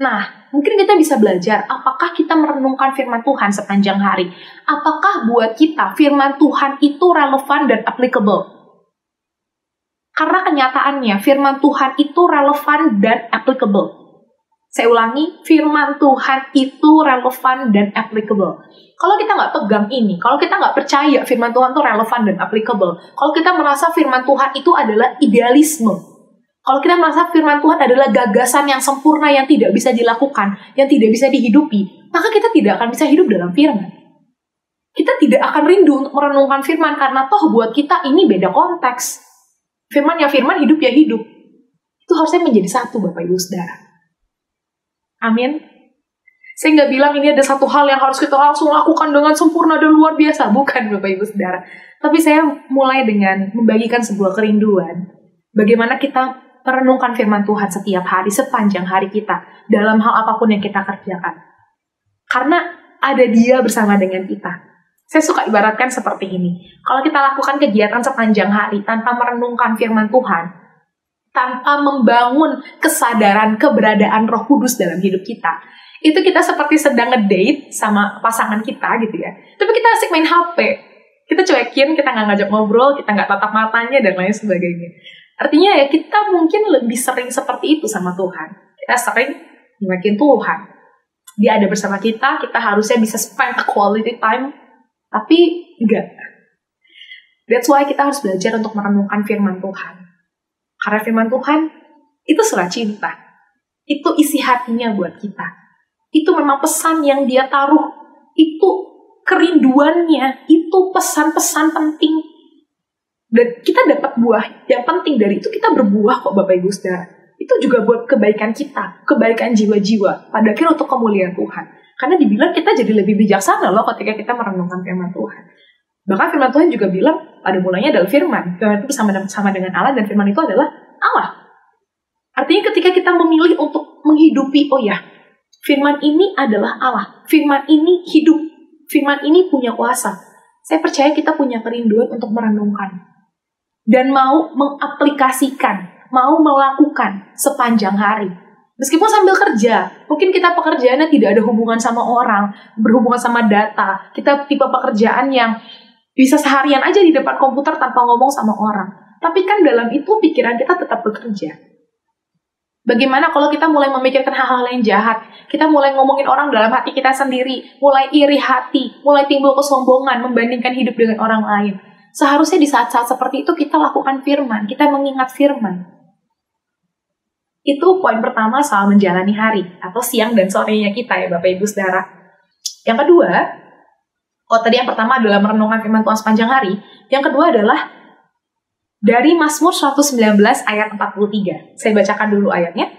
Nah, mungkin kita bisa belajar apakah kita merenungkan firman Tuhan sepanjang hari. Apakah buat kita firman Tuhan itu relevan dan applicable? Karena kenyataannya firman Tuhan itu relevan dan applicable. Saya ulangi, firman Tuhan itu relevan dan applicable. Kalau kita nggak pegang ini, kalau kita nggak percaya firman Tuhan itu relevan dan applicable, kalau kita merasa firman Tuhan itu adalah idealisme, kalau kita merasa firman Tuhan adalah gagasan yang sempurna yang tidak bisa dilakukan, yang tidak bisa dihidupi, maka kita tidak akan bisa hidup dalam firman. Kita tidak akan rindu untuk merenungkan firman, karena toh buat kita ini beda konteks. Firman ya firman, hidup ya hidup. Itu harusnya menjadi satu, Bapak Ibu Saudara. Amin. Saya nggak bilang ini ada satu hal yang harus kita langsung lakukan dengan sempurna dan luar biasa. Bukan, Bapak Ibu Saudara. Tapi saya mulai dengan membagikan sebuah kerinduan. Bagaimana kita merenungkan firman Tuhan setiap hari, sepanjang hari kita. Dalam hal apapun yang kita kerjakan. Karena ada Dia bersama dengan kita. Saya suka ibaratkan seperti ini. Kalau kita lakukan kegiatan sepanjang hari tanpa merenungkan firman Tuhan, tanpa membangun kesadaran keberadaan Roh Kudus dalam hidup kita, itu kita seperti sedang ngedate sama pasangan kita gitu ya. Tapi kita asik main HP, kita cuekin, kita nggak ngajak ngobrol, kita nggak tatap matanya dan lain sebagainya. Artinya ya kita mungkin lebih sering seperti itu sama Tuhan. Kita sering nyuekin Tuhan. Dia ada bersama kita, kita harusnya bisa spend a quality time, tapi enggak. That's why kita harus belajar untuk merenungkan firman Tuhan. Karena firman Tuhan itu surat cinta. Itu isi hatinya buat kita. Itu memang pesan yang Dia taruh. Itu kerinduannya. Itu pesan-pesan penting. Dan kita dapat buah yang penting dari itu. Kita berbuah kok Bapak Ibu Saudara. Itu juga buat kebaikan kita. Kebaikan jiwa-jiwa. Pada akhirnya untuk kemuliaan Tuhan. Karena dibilang kita jadi lebih bijaksana loh ketika kita merenungkan firman Tuhan. Bahkan firman Tuhan juga bilang, pada mulanya adalah firman. Firman itu bersama dengan Allah, dan firman itu adalah Allah. Artinya ketika kita memilih untuk menghidupi, oh ya, firman ini adalah Allah. Firman ini hidup. Firman ini punya kuasa. Saya percaya kita punya kerinduan untuk merenungkan. Dan mau mengaplikasikan, mau melakukan sepanjang hari. Meskipun sambil kerja, mungkin kita pekerjaannya tidak ada hubungan sama orang, berhubungan sama data. Kita tipe pekerjaan yang bisa seharian aja di depan komputer tanpa ngomong sama orang. Tapi kan dalam itu pikiran kita tetap bekerja. Bagaimana kalau kita mulai memikirkan hal-hal yang jahat? Kita mulai ngomongin orang dalam hati kita sendiri. Mulai iri hati. Mulai timbul kesombongan membandingkan hidup dengan orang lain. Seharusnya di saat-saat seperti itu kita lakukan firman. Kita mengingat firman. Itu poin pertama soal menjalani hari. Atau siang dan sorenya kita ya Bapak Ibu Saudara. Yang kedua, tadi yang pertama adalah merenungkan firman Tuhan sepanjang hari. Yang kedua adalah dari Mazmur 119 ayat 43. Saya bacakan dulu ayatnya.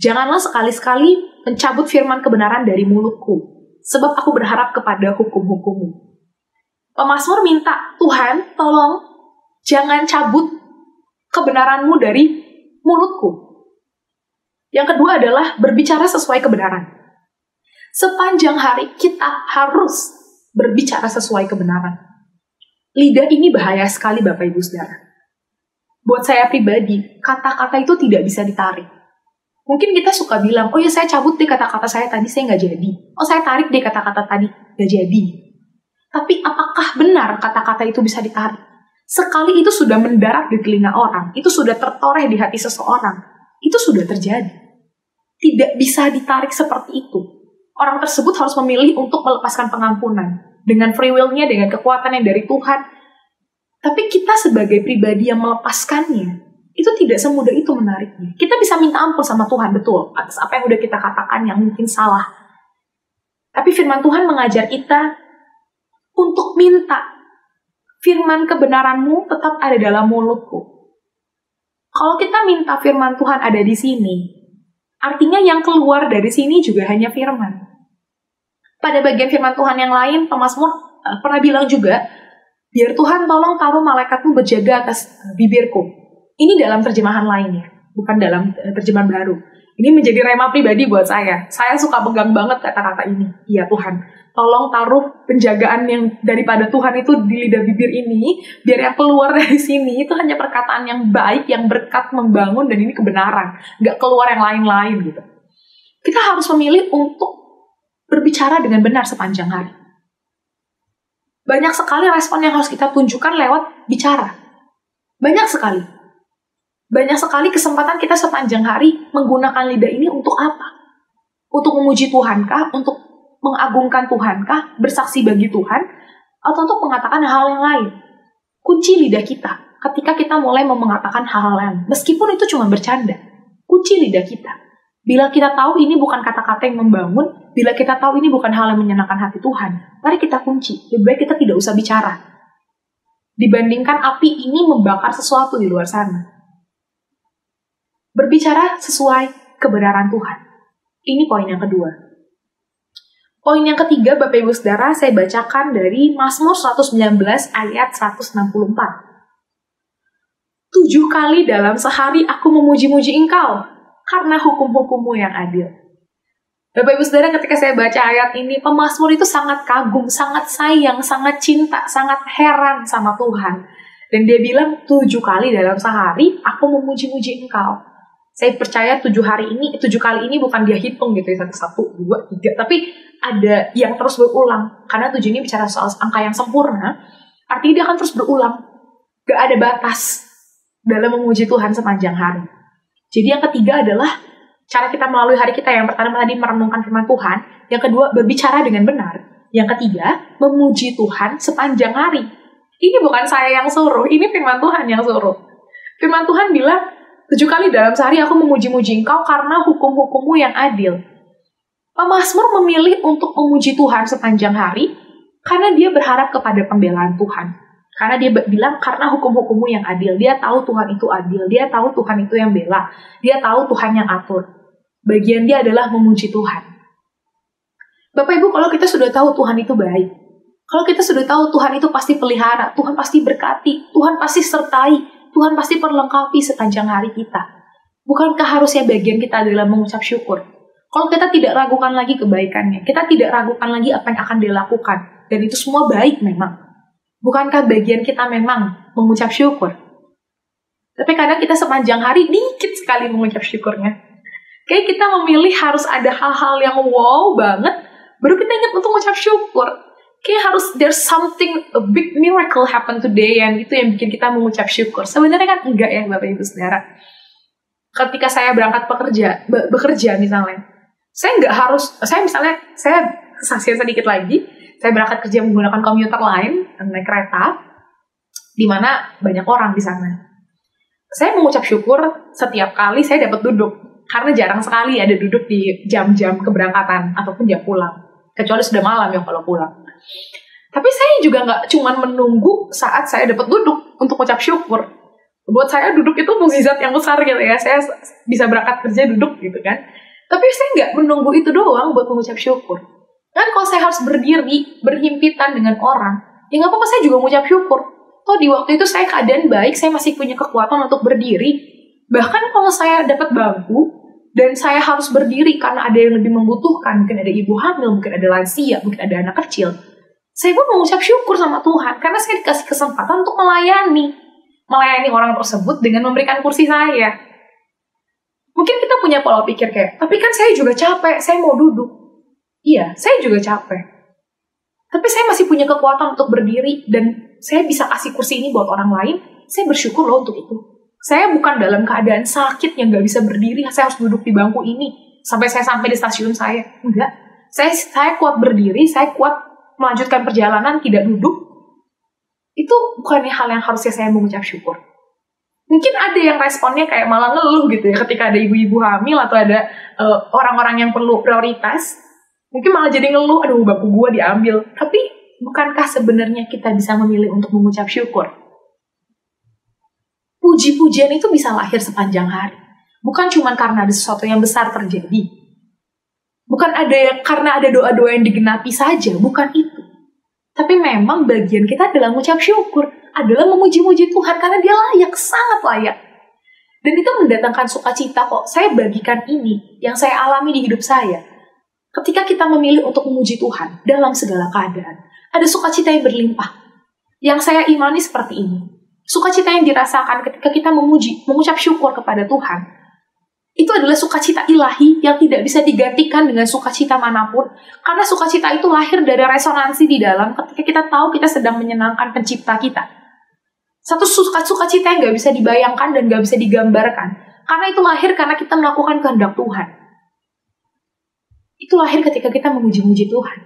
Janganlah sekali-sekali mencabut firman kebenaran dari mulutku, sebab aku berharap kepada hukum-hukum-Mu. Pemazmur minta, Tuhan tolong jangan cabut kebenaran-Mu dari mulutku. Yang kedua adalah berbicara sesuai kebenaran. Sepanjang hari kita harus berbicara sesuai kebenaran. Lidah ini bahaya sekali Bapak Ibu Saudara. Buat saya pribadi, kata-kata itu tidak bisa ditarik. Mungkin kita suka bilang, oh ya saya cabut deh kata-kata saya tadi, saya nggak jadi. Oh saya tarik deh kata-kata tadi, nggak jadi. Tapi apakah benar kata-kata itu bisa ditarik? Sekali itu sudah mendarat di telinga orang, itu sudah tertoreh di hati seseorang, itu sudah terjadi. Tidak bisa ditarik seperti itu. Orang tersebut harus memilih untuk melepaskan pengampunan. Dengan free will-nya, dengan kekuatan yang dari Tuhan. Tapi kita sebagai pribadi yang melepaskannya, itu tidak semudah itu menariknya. Kita bisa minta ampun sama Tuhan, betul. Atas apa yang udah kita katakan yang mungkin salah. Tapi firman Tuhan mengajar kita untuk minta firman kebenaran-Mu tetap ada dalam mulutku. Kalau kita minta firman Tuhan ada di sini, artinya yang keluar dari sini juga hanya firman. Pada bagian firman Tuhan yang lain, pemazmur pernah bilang juga, biar Tuhan tolong taruh malaikat-Mu berjaga atas bibirku. Ini dalam terjemahan lainnya, bukan dalam terjemahan baru. Ini menjadi rema pribadi buat saya. Saya suka pegang banget kata-kata ini. Iya Tuhan, tolong taruh penjagaan yang daripada Tuhan itu di lidah bibir ini, biar yang keluar dari sini itu hanya perkataan yang baik, yang berkat membangun, dan ini kebenaran. Nggak keluar yang lain-lain gitu. Kita harus memilih untuk berbicara dengan benar sepanjang hari. Banyak sekali respon yang harus kita tunjukkan lewat bicara. Banyak sekali. Banyak sekali kesempatan kita sepanjang hari menggunakan lidah ini untuk apa? Untuk memuji Tuhankah? Untuk mengagungkan Tuhankah? Bersaksi bagi Tuhan? Atau untuk mengatakan hal yang lain? Kunci lidah kita ketika kita mulai mengatakan hal-hal lain. Meskipun itu cuma bercanda. Kunci lidah kita. Bila kita tahu ini bukan kata-kata yang membangun, bila kita tahu ini bukan hal yang menyenangkan hati Tuhan, mari kita kunci. Lebih baik kita tidak usah bicara. Dibandingkan api ini membakar sesuatu di luar sana. Berbicara sesuai kebenaran Tuhan. Ini poin yang kedua. Poin yang ketiga, Bapak Ibu Saudara, saya bacakan dari Mazmur 119 ayat 164. 7 kali dalam sehari aku memuji-muji Engkau, karena hukum-hukum-Mu yang adil. Bapak Ibu Saudara, ketika saya baca ayat ini, pemazmur itu sangat kagum, sangat sayang, sangat cinta, sangat heran sama Tuhan. Dan dia bilang, 7 kali dalam sehari aku memuji-muji Engkau. Saya percaya 7 kali ini bukan dia hitung gitu ya, 1, 2, 3, tapi ada yang terus berulang. Karena 7 ini bicara soal angka yang sempurna, artinya dia akan terus berulang. Gak ada batas dalam memuji Tuhan sepanjang hari. Jadi yang ketiga adalah cara kita melalui hari kita. Yang pertama tadi merenungkan firman Tuhan, yang kedua berbicara dengan benar, yang ketiga memuji Tuhan sepanjang hari. Ini bukan saya yang suruh, ini firman Tuhan yang suruh. Firman Tuhan bilang, 7 kali dalam sehari aku memuji-muji Engkau karena hukum-hukum-Mu yang adil. Pemazmur memilih untuk memuji Tuhan sepanjang hari karena dia berharap kepada pembelaan Tuhan. Karena dia bilang, karena hukum-hukum-Mu yang adil. Dia tahu Tuhan itu adil. Dia tahu Tuhan itu yang bela. Dia tahu Tuhan yang atur. Bagian dia adalah memuji Tuhan. Bapak Ibu, kalau kita sudah tahu Tuhan itu baik, kalau kita sudah tahu Tuhan itu pasti pelihara, Tuhan pasti berkati, Tuhan pasti sertai, Tuhan pasti perlengkapi sepanjang hari kita. Bukankah harusnya bagian kita adalah mengucap syukur? Kalau kita tidak ragukan lagi kebaikannya, kita tidak ragukan lagi apa yang akan dia lakukan, dan itu semua baik memang. Bukankah bagian kita memang mengucap syukur? Tapi kadang kita sepanjang hari dikit sekali mengucap syukurnya. Kayak kita memilih harus ada hal-hal yang wow banget, baru kita ingat untuk mengucap syukur. Kayak harus there's something, a big miracle happen today, yang itu yang bikin kita mengucap syukur. Sebenarnya kan enggak ya Bapak Ibu Saudara. Ketika saya berangkat bekerja misalnya, saya saksian sedikit lagi, saya berangkat kerja menggunakan komuter lain, naik kereta, di mana banyak orang di sana. Saya mengucap syukur setiap kali saya dapat duduk, karena jarang sekali ada duduk di jam-jam keberangkatan ataupun jam pulang. Kecuali sudah malam ya kalau pulang. Tapi saya juga nggak cuma menunggu saat saya dapat duduk untuk ucap syukur. Buat saya duduk itu mukjizat yang besar gitu ya. Saya bisa berangkat kerja duduk gitu kan. Tapi saya nggak menunggu itu doang buat mengucap syukur. Kan kalau saya harus berdiri, berhimpitan dengan orang, ya nggak apa-apa, saya juga mengucap syukur. Toh di waktu itu saya keadaan baik, saya masih punya kekuatan untuk berdiri. Bahkan kalau saya dapat bangku, dan saya harus berdiri karena ada yang lebih membutuhkan, mungkin ada ibu hamil, mungkin ada lansia, mungkin ada anak kecil, saya pun mengucap syukur sama Tuhan karena saya dikasih kesempatan untuk melayani orang tersebut dengan memberikan kursi saya. Mungkin kita punya pola pikir kayak, tapi kan saya juga capek, saya mau duduk. Iya, saya juga capek. Tapi saya masih punya kekuatan untuk berdiri dan saya bisa kasih kursi ini buat orang lain. Saya bersyukur loh untuk itu. Saya bukan dalam keadaan sakit yang gak bisa berdiri, saya harus duduk di bangku ini sampai saya sampai di stasiun saya. Enggak. Saya kuat berdiri, saya kuat melanjutkan perjalanan, tidak duduk. Itu bukannya hal yang harusnya saya mengucap syukur. Mungkin ada yang responnya kayak malah ngeluh gitu ya, ketika ada ibu-ibu hamil atau ada orang-orang yang perlu prioritas. Mungkin malah jadi ngeluh, aduh bangku gua diambil. Tapi bukankah sebenarnya kita bisa memilih untuk mengucap syukur? Puji-pujian itu bisa lahir sepanjang hari. Bukan cuma karena ada sesuatu yang besar terjadi. Bukan karena ada doa-doa yang digenapi saja. Bukan itu. Tapi memang bagian kita adalah mengucap syukur. Adalah memuji-muji Tuhan. Karena dia layak, sangat layak. Dan itu mendatangkan sukacita kok. Saya bagikan ini yang saya alami di hidup saya. Ketika kita memilih untuk memuji Tuhan dalam segala keadaan, ada sukacita yang berlimpah. Yang saya imani seperti ini. Sukacita yang dirasakan ketika kita memuji, mengucap syukur kepada Tuhan, itu adalah sukacita ilahi yang tidak bisa digantikan dengan sukacita manapun. Karena sukacita itu lahir dari resonansi di dalam ketika kita tahu kita sedang menyenangkan pencipta kita. Satu sukacita yang gak bisa dibayangkan dan gak bisa digambarkan. Karena itu lahir karena kita melakukan kehendak Tuhan. Itu lahir ketika kita memuji-muji Tuhan.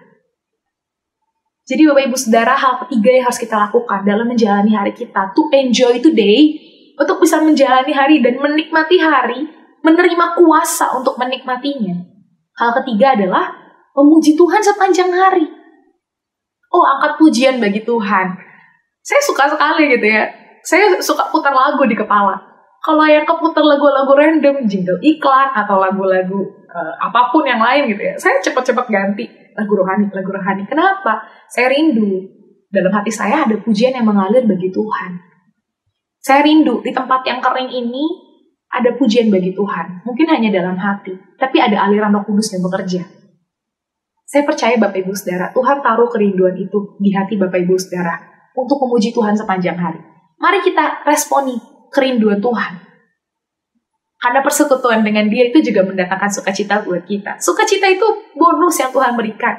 Jadi Bapak Ibu Saudara, hal ketiga yang harus kita lakukan dalam menjalani hari kita, to enjoy today, untuk bisa menjalani hari dan menikmati hari, menerima kuasa untuk menikmatinya. Hal ketiga adalah memuji Tuhan sepanjang hari. Oh, angkat pujian bagi Tuhan. Saya suka sekali gitu ya. Saya suka putar lagu di kepala. Kalau yang keputar lagu-lagu random, jingle iklan, atau lagu-lagu apapun yang lain gitu ya, saya cepat-cepat ganti lagu rohani. Kenapa? Saya rindu. Dalam hati saya ada pujian yang mengalir bagi Tuhan. Saya rindu di tempat yang kering ini ada pujian bagi Tuhan. Mungkin hanya dalam hati, tapi ada aliran Roh Kudus yang bekerja. Saya percaya Bapak Ibu Saudara, Tuhan taruh kerinduan itu di hati Bapak Ibu Saudara untuk memuji Tuhan sepanjang hari. Mari kita responi kerinduan Tuhan. Karena persekutuan dengan Dia itu juga mendatangkan sukacita buat kita. Sukacita itu bonus yang Tuhan berikan.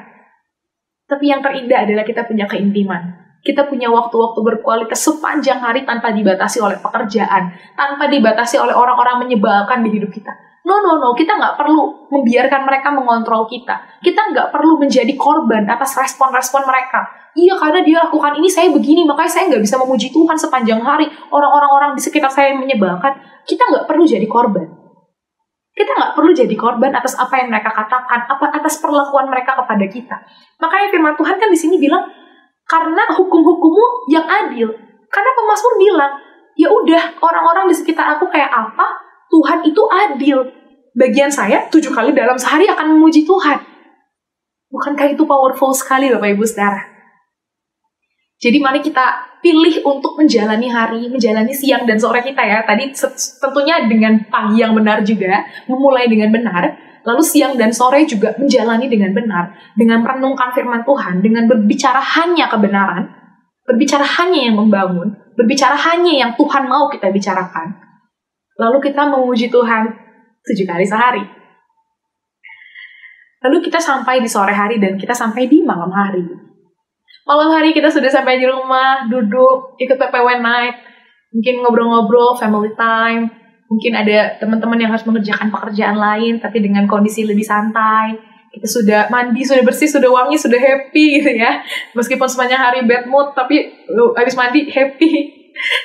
Tapi yang terindah adalah kita punya keintiman. Kita punya waktu-waktu berkualitas sepanjang hari tanpa dibatasi oleh pekerjaan, tanpa dibatasi oleh orang-orang menyebalkan di hidup kita. No, kita nggak perlu membiarkan mereka mengontrol kita. Kita nggak perlu menjadi korban atas respon-respon mereka. Iya, karena dia lakukan ini, saya begini, makanya saya nggak bisa memuji Tuhan sepanjang hari. Orang-orang di sekitar saya yang menyebalkan. Kita nggak perlu jadi korban. Kita nggak perlu jadi korban atas apa yang mereka katakan, atas perlakuan mereka kepada kita. Makanya firman Tuhan kan di sini bilang, karena hukum-hukummu yang adil. Karena pemazmur bilang, ya udah, orang-orang di sekitar aku kayak apa, Tuhan itu adil. Bagian saya 7 kali dalam sehari akan memuji Tuhan. Bukankah itu powerful sekali Bapak Ibu Saudara? Jadi mari kita pilih untuk menjalani hari, menjalani siang dan sore kita ya. Tadi tentunya dengan pagi yang benar juga, memulai dengan benar. Lalu siang dan sore juga menjalani dengan benar. Dengan merenungkan firman Tuhan, dengan berbicara hanya kebenaran. Berbicara hanya yang membangun. Berbicara hanya yang Tuhan mau kita bicarakan. Lalu kita memuji Tuhan 7 kali sehari. Lalu kita sampai di sore hari dan kita sampai di malam hari. Malam hari kita sudah sampai di rumah, duduk, ikut PPW night, mungkin ngobrol-ngobrol, family time, mungkin ada teman-teman yang harus mengerjakan pekerjaan lain, tapi dengan kondisi lebih santai. Kita sudah mandi, sudah bersih, sudah wangi, sudah happy gitu ya. Meskipun sepanjang hari bad mood, tapi habis mandi happy.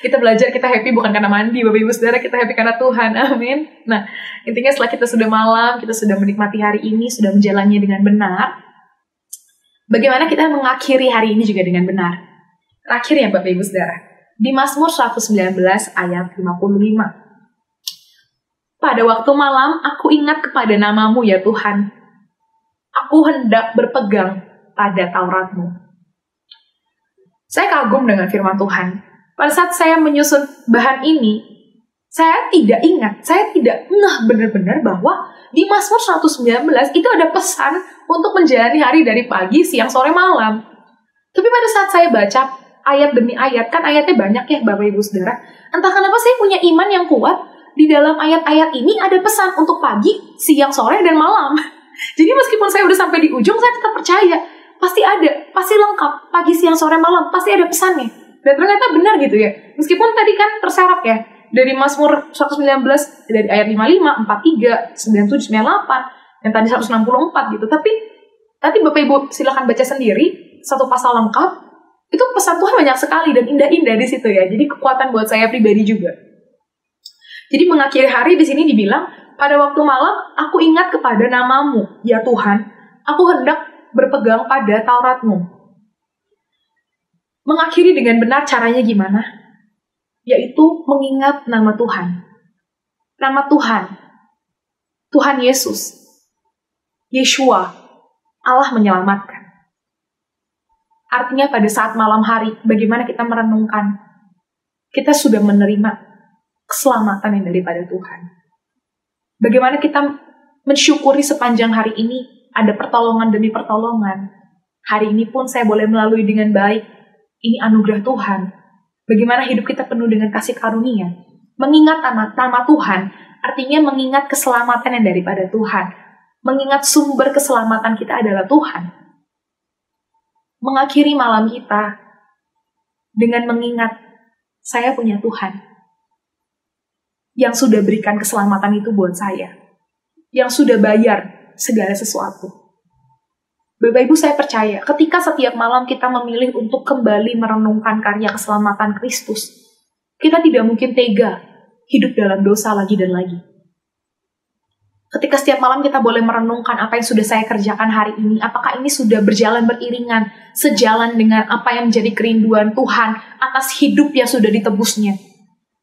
Kita belajar, kita happy bukan karena mandi, Bapak Ibu Saudara, kita happy karena Tuhan, amin. Nah, intinya setelah kita sudah malam, kita sudah menikmati hari ini, sudah menjalannya dengan benar, bagaimana kita mengakhiri hari ini juga dengan benar. Terakhir ya Bapak Ibu Saudara, di Mazmur 119 ayat 55. Pada waktu malam, aku ingat kepada nama-Mu ya Tuhan. Aku hendak berpegang pada Taurat-Mu. Saya kagum dengan firman Tuhan. Pada saat saya menyusun bahan ini, saya tidak ingat, saya tidak benar-benar bahwa di Mazmur 119 itu ada pesan untuk menjalani hari dari pagi, siang, sore, malam. Tapi pada saat saya baca ayat demi ayat, kan ayatnya banyak ya Bapak Ibu Saudara. Entah kenapa saya punya iman yang kuat, di dalam ayat-ayat ini ada pesan untuk pagi, siang, sore, dan malam. Jadi meskipun saya udah sampai di ujung, saya tetap percaya. Pasti ada, pasti lengkap, pagi, siang, sore, malam, pasti ada pesannya. Dan ternyata benar gitu ya. Meskipun tadi kan terserak ya. Dari Mazmur 119, dari ayat 55, 43, 97, 98, dan tadi 164 gitu. Tapi Bapak Ibu silakan baca sendiri, satu pasal lengkap. Itu pesan Tuhan banyak sekali dan indah-indah di situ ya. Jadi kekuatan buat saya pribadi juga. Jadi mengakhiri hari di sini dibilang, pada waktu malam aku ingat kepada nama-Mu, ya Tuhan. Aku hendak berpegang pada Taurat-Mu. Mengakhiri dengan benar caranya gimana? Yaitu mengingat nama Tuhan. Nama Tuhan. Tuhan Yesus. Yeshua. Allah menyelamatkan. Artinya pada saat malam hari, bagaimana kita merenungkan. Kita sudah menerima keselamatan yang daripada Tuhan. Bagaimana kita mensyukuri sepanjang hari ini ada pertolongan demi pertolongan. Hari ini pun saya boleh melalui dengan baik. Ini anugerah Tuhan. Bagaimana hidup kita penuh dengan kasih karunia. Mengingat nama Tuhan artinya mengingat keselamatan yang daripada Tuhan. Mengingat sumber keselamatan kita adalah Tuhan. Mengakhiri malam kita dengan mengingat saya punya Tuhan yang sudah berikan keselamatan itu buat saya, yang sudah bayar segala sesuatu. Bapak Ibu, saya percaya ketika setiap malam kita memilih untuk kembali merenungkan karya keselamatan Kristus, kita tidak mungkin tega hidup dalam dosa lagi dan lagi. Ketika setiap malam kita boleh merenungkan apa yang sudah saya kerjakan hari ini, apakah ini sudah berjalan beriringan, sejalan dengan apa yang menjadi kerinduan Tuhan atas hidup yang sudah ditebusnya.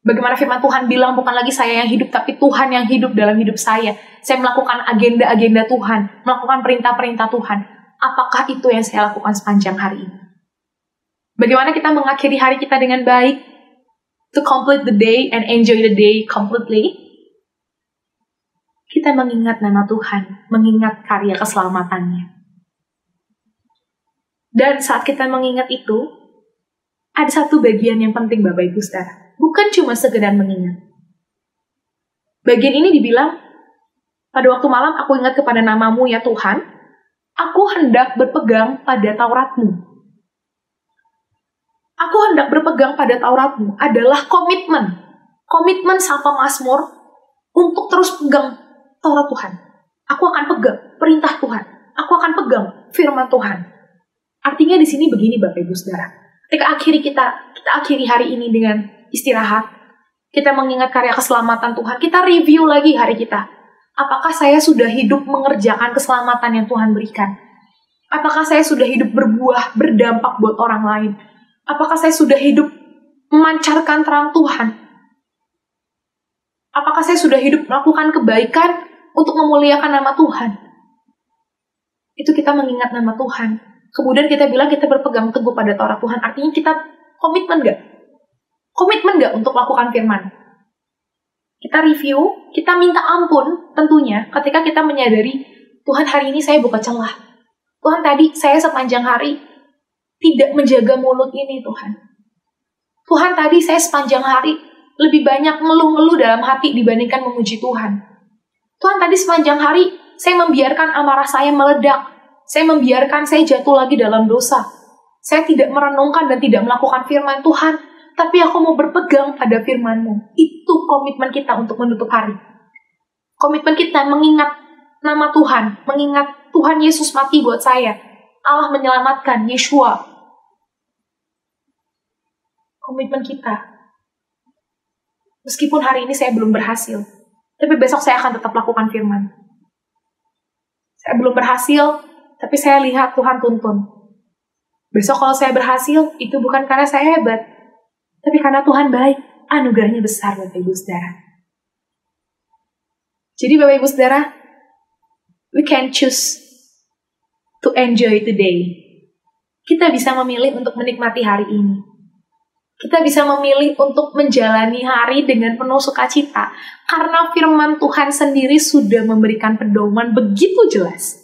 Bagaimana firman Tuhan bilang, bukan lagi saya yang hidup, tapi Tuhan yang hidup dalam hidup saya. Saya melakukan agenda-agenda Tuhan, melakukan perintah-perintah Tuhan. Apakah itu yang saya lakukan sepanjang hari ini? Bagaimana kita mengakhiri hari kita dengan baik? To complete the day and enjoy the day completely. Kita mengingat nama Tuhan, mengingat karya keselamatannya. Dan saat kita mengingat itu, ada satu bagian yang penting Bapak Ibu Saudara. Bukan cuma sekedar mengingat. Bagian ini dibilang, pada waktu malam aku ingat kepada namamu ya Tuhan, aku hendak berpegang pada Tauratmu. Aku hendak berpegang pada Tauratmu adalah komitmen. Komitmen sama Mazmur untuk terus pegang Taurat Tuhan. Aku akan pegang perintah Tuhan. Aku akan pegang firman Tuhan. Artinya di sini begini Bapak Ibu Saudara. Ketika kita akhiri hari ini dengan istirahat, kita mengingat karya keselamatan Tuhan, kita review lagi hari kita. Apakah saya sudah hidup mengerjakan keselamatan yang Tuhan berikan? Apakah saya sudah hidup berbuah, berdampak buat orang lain? Apakah saya sudah hidup memancarkan terang Tuhan? Apakah saya sudah hidup melakukan kebaikan untuk memuliakan nama Tuhan? Itu kita mengingat nama Tuhan. Kemudian kita bilang kita berpegang teguh pada Taurat Tuhan. Artinya kita komitmen gak? Komitmen gak untuk lakukan firman? Kita review, kita minta ampun tentunya ketika kita menyadari, Tuhan hari ini saya buka celah. Tuhan tadi saya sepanjang hari tidak menjaga mulut ini Tuhan. Tuhan tadi saya sepanjang hari lebih banyak ngeluh-ngeluh dalam hati dibandingkan memuji Tuhan. Tuhan tadi sepanjang hari saya membiarkan amarah saya meledak. Saya membiarkan saya jatuh lagi dalam dosa. Saya tidak merenungkan dan tidak melakukan firman Tuhan. Tapi aku mau berpegang pada firman-Mu. Itu komitmen kita untuk menutup hari. Komitmen kita mengingat nama Tuhan. Mengingat Tuhan Yesus mati buat saya. Allah menyelamatkan, Yeshua. Komitmen kita. Meskipun hari ini saya belum berhasil, tapi besok saya akan tetap lakukan firman. Saya belum berhasil, tapi saya lihat Tuhan tuntun. Besok kalau saya berhasil, itu bukan karena saya hebat, tapi karena Tuhan baik, anugerahnya besar Bapak Ibu Saudara. Jadi Bapak Ibu Saudara, we can choose to enjoy today. Kita bisa memilih untuk menikmati hari ini. Kita bisa memilih untuk menjalani hari dengan penuh sukacita. Karena firman Tuhan sendiri sudah memberikan pedoman begitu jelas.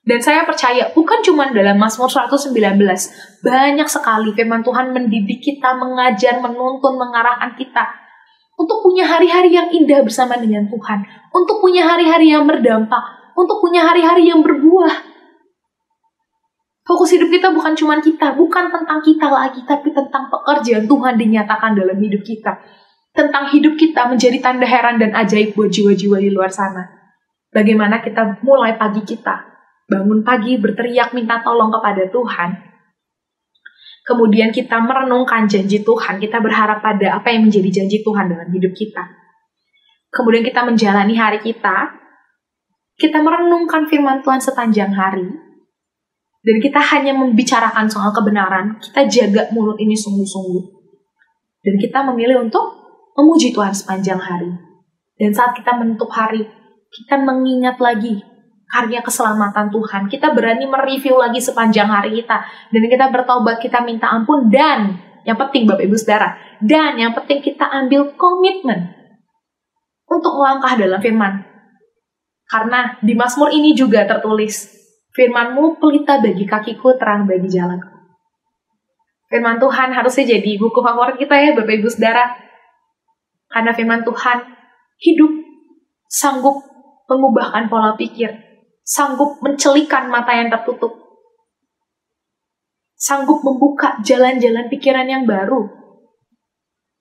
Dan saya percaya bukan cuma dalam Mazmur 119. Banyak sekali firman Tuhan mendidik kita, mengajar, menuntun, mengarahkan kita. Untuk punya hari-hari yang indah bersama dengan Tuhan. Untuk punya hari-hari yang berdampak. Untuk punya hari-hari yang berbuah. Fokus hidup kita bukan cuma kita, bukan tentang kita lagi, tapi tentang pekerjaan Tuhan dinyatakan dalam hidup kita. Tentang hidup kita menjadi tanda heran dan ajaib buat jiwa-jiwa di luar sana. Bagaimana kita mulai pagi kita, bangun pagi berteriak minta tolong kepada Tuhan. Kemudian kita merenungkan janji Tuhan, kita berharap pada apa yang menjadi janji Tuhan dalam hidup kita. Kemudian kita menjalani hari kita merenungkan firman Tuhan sepanjang hari. Dan kita hanya membicarakan soal kebenaran, kita jaga mulut ini sungguh-sungguh. Dan kita memilih untuk memuji Tuhan sepanjang hari. Dan saat kita menutup hari, kita mengingat lagi karya keselamatan Tuhan. Kita berani mereview lagi sepanjang hari kita. Dan kita bertobat, kita minta ampun. Dan yang penting Bapak Ibu Saudara, dan yang penting kita ambil komitmen untuk melangkah dalam firman. Karena di Mazmur ini juga tertulis, firman-Mu pelita bagi kakiku, terang bagi jalanku. Firman Tuhan harusnya jadi buku favorit kita ya Bapak Ibu Saudara. Karena firman Tuhan hidup, sanggup mengubahkan pola pikir, sanggup mencelikan mata yang tertutup, sanggup membuka jalan-jalan pikiran yang baru.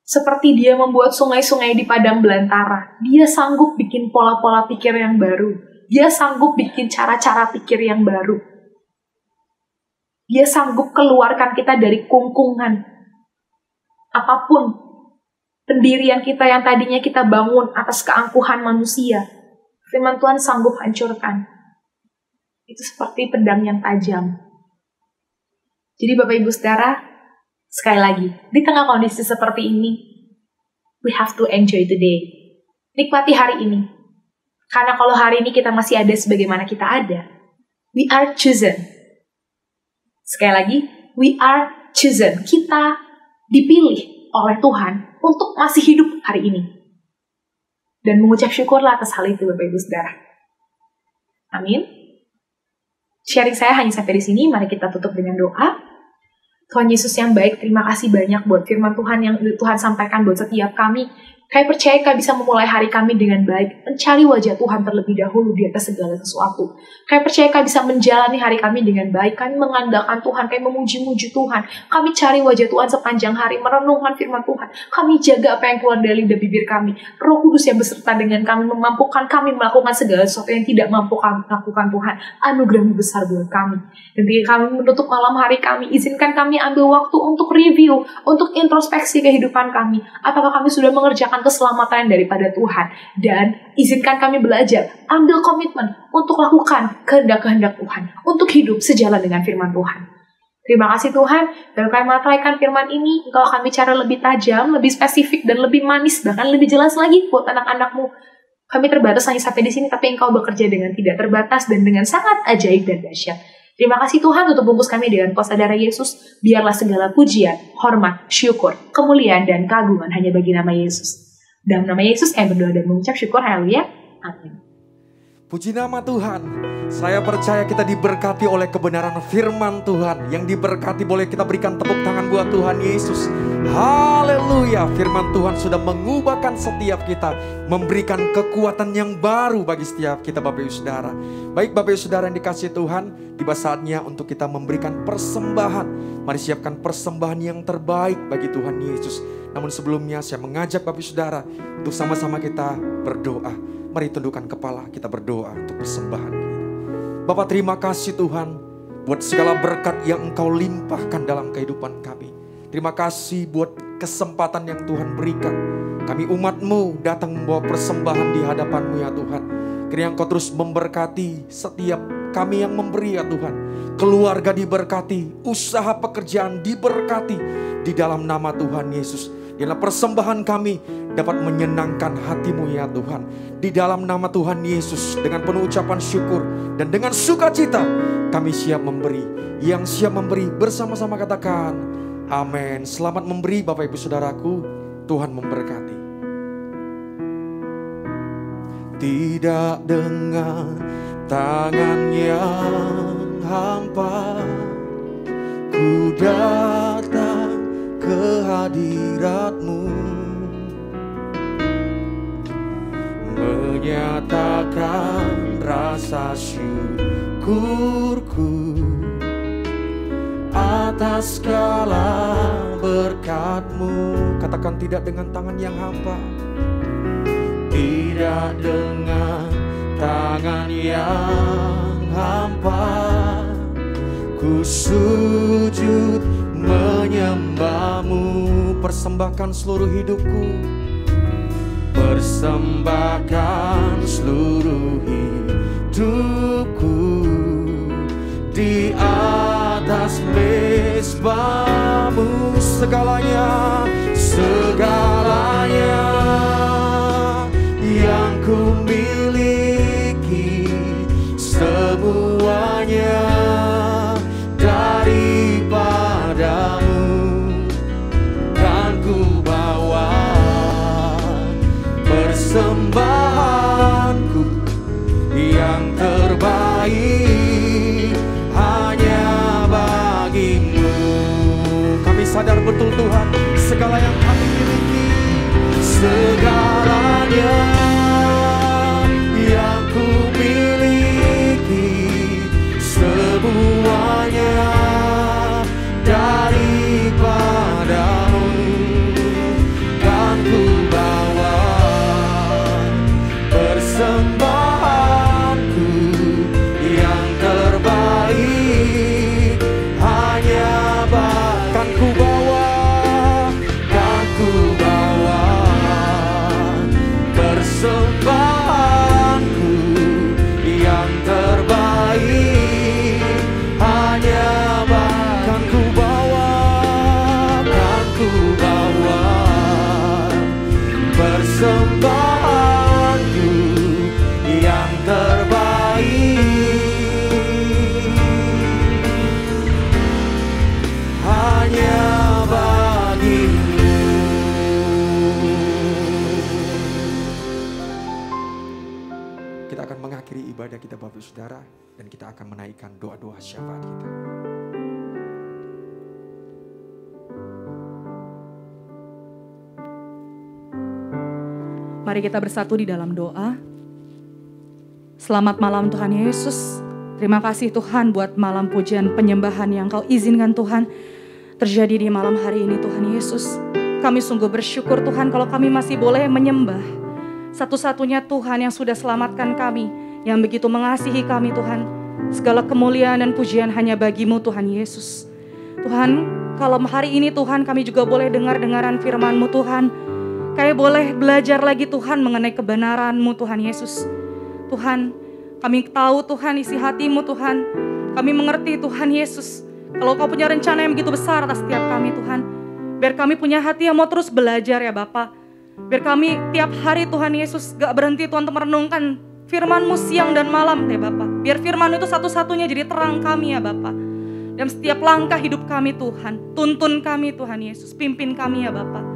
Seperti dia membuat sungai-sungai di padang belantara, dia sanggup bikin pola-pola pikir yang baru. Dia sanggup bikin cara-cara pikir yang baru. Dia sanggup keluarkan kita dari kungkungan. Apapun pendirian kita yang tadinya kita bangun atas keangkuhan manusia, firman Tuhan sanggup hancurkan. Itu seperti pedang yang tajam. Jadi Bapak Ibu Saudara, sekali lagi, di tengah kondisi seperti ini, we have to enjoy today. Nikmati hari ini. Karena kalau hari ini kita masih ada sebagaimana kita ada, we are chosen. Sekali lagi, we are chosen. Kita dipilih oleh Tuhan untuk masih hidup hari ini. Dan mengucap syukurlah atas hal itu Bapak Ibu Saudara. Amin. Sharing saya hanya sampai di sini. Mari kita tutup dengan doa. Tuhan Yesus yang baik, terima kasih banyak buat firman Tuhan yang Tuhan sampaikan buat setiap kami. Kami percaya kami bisa memulai hari kami dengan baik, mencari wajah Tuhan terlebih dahulu di atas segala sesuatu. Kami percaya kami bisa menjalani hari kami dengan baik, kami mengandalkan Tuhan, kami memuji-muji Tuhan. Kami cari wajah Tuhan sepanjang hari, merenungkan firman Tuhan. Kami jaga apa yang keluar dari lidah bibir kami. Roh Kudus yang beserta dengan kami, memampukan kami melakukan segala sesuatu yang tidak mampu kami lakukan Tuhan. Anugerah-Mu besar buat kami. Dan ketika kami menutup malam hari kami, izinkan kami ambil waktu untuk review, untuk introspeksi kehidupan kami. Apakah kami sudah mengerjakan keselamatan daripada Tuhan, dan izinkan kami belajar, ambil komitmen untuk lakukan kehendak-kehendak Tuhan, untuk hidup sejalan dengan firman Tuhan. Terima kasih Tuhan, dan kami menetraikan firman ini, Engkau kami cara lebih tajam, lebih spesifik, dan lebih manis, bahkan lebih jelas lagi buat anak-anak-Mu. Kami terbatas hanya sampai di sini, tapi Engkau bekerja dengan tidak terbatas dan dengan sangat ajaib dan dahsyat. Terima kasih Tuhan untuk bungkus kami dengan kuasa darah Yesus. Biarlah segala pujian, hormat, syukur, kemuliaan, dan keagungan hanya bagi nama Yesus. Dalam nama Yesus kami berdoa dan mengucap syukur. Haleluya. Amin. Puji nama Tuhan. Saya percaya kita diberkati oleh kebenaran firman Tuhan. Yang diberkati, boleh kita berikan tepuk tangan buat Tuhan Yesus. Haleluya. Firman Tuhan sudah mengubahkan setiap kita, memberikan kekuatan yang baru bagi setiap kita Bapak Ibu Saudara. Baik Bapak Ibu Saudara yang dikasihi Tuhan, tiba saatnya untuk kita memberikan persembahan. Mari siapkan persembahan yang terbaik bagi Tuhan Yesus. Namun sebelumnya saya mengajak Bapak Ibu Saudara untuk sama-sama kita berdoa. Mari tundukkan kepala, kita berdoa untuk persembahan kita. Bapak, terima kasih Tuhan buat segala berkat yang Engkau limpahkan dalam kehidupan kami. Terima kasih buat kesempatan yang Tuhan berikan. Kami umat-Mu datang membawa persembahan di hadapan-Mu ya Tuhan. Kiranya Engkau terus memberkati setiap kami yang memberi ya Tuhan. Keluarga diberkati, usaha pekerjaan diberkati di dalam nama Tuhan Yesus. Biarlah persembahan kami dapat menyenangkan hati-Mu ya Tuhan. Di dalam nama Tuhan Yesus, dengan penuh ucapan syukur dan dengan sukacita kami siap memberi. Yang siap memberi bersama-sama katakan amin. Selamat memberi Bapak Ibu Saudaraku. Tuhan memberkati. Tidak dengan tangan yang hampa, ku datang ke hadirat-Mu, menyatakan rasa syukurku atas segala berkat-Mu. Katakan tidak dengan tangan yang hampa, tidak dengan tangan yang hampa, ku sujud menyembah-Mu. Persembahkan seluruh hidupku, persembahkan seluruh hidupku di atas mezbah-Mu. Segalanya, segalanya yang ku miliki, semuanya daripada-Mu kan ku bawa. Persembah segala yang kami miliki, segalanya yang ku miliki, semuanya daripadamu, kan ku bawa persembahanku yang terbaik, hanya kan ku bawa persembahanku yang terbaik, hanya kan ku bawa persembahanku yang terbaik, hanya bagimu. Kita akan mengakhiri ibadah kita Bapak Saudara, dan kita akan menaikkan doa-doa syafaat kita. Mari kita bersatu di dalam doa. Selamat malam Tuhan Yesus. Terima kasih Tuhan buat malam pujian penyembahan yang Kau izinkan Tuhan terjadi di malam hari ini Tuhan Yesus. Kami sungguh bersyukur Tuhan kalau kami masih boleh menyembah satu-satunya Tuhan yang sudah selamatkan kami, yang begitu mengasihi kami Tuhan. Segala kemuliaan dan pujian hanya bagi-Mu Tuhan Yesus. Tuhan, kalau hari ini Tuhan kami juga boleh dengar-dengaran firman-Mu Tuhan. Kami boleh belajar lagi Tuhan mengenai kebenaran-Mu Tuhan Yesus. Tuhan, kami tahu Tuhan isi hati-Mu Tuhan. Kami mengerti Tuhan Yesus, kalau Kau punya rencana yang begitu besar atas setiap kami Tuhan. Biar kami punya hati yang mau terus belajar ya Bapa. Biar kami tiap hari Tuhan Yesus gak berhenti Tuhan untuk merenungkan firman-Mu siang dan malam ya Bapa. Biar firman itu satu-satunya jadi terang kami ya Bapa. Dan setiap langkah hidup kami Tuhan, tuntun kami Tuhan Yesus, pimpin kami ya Bapa.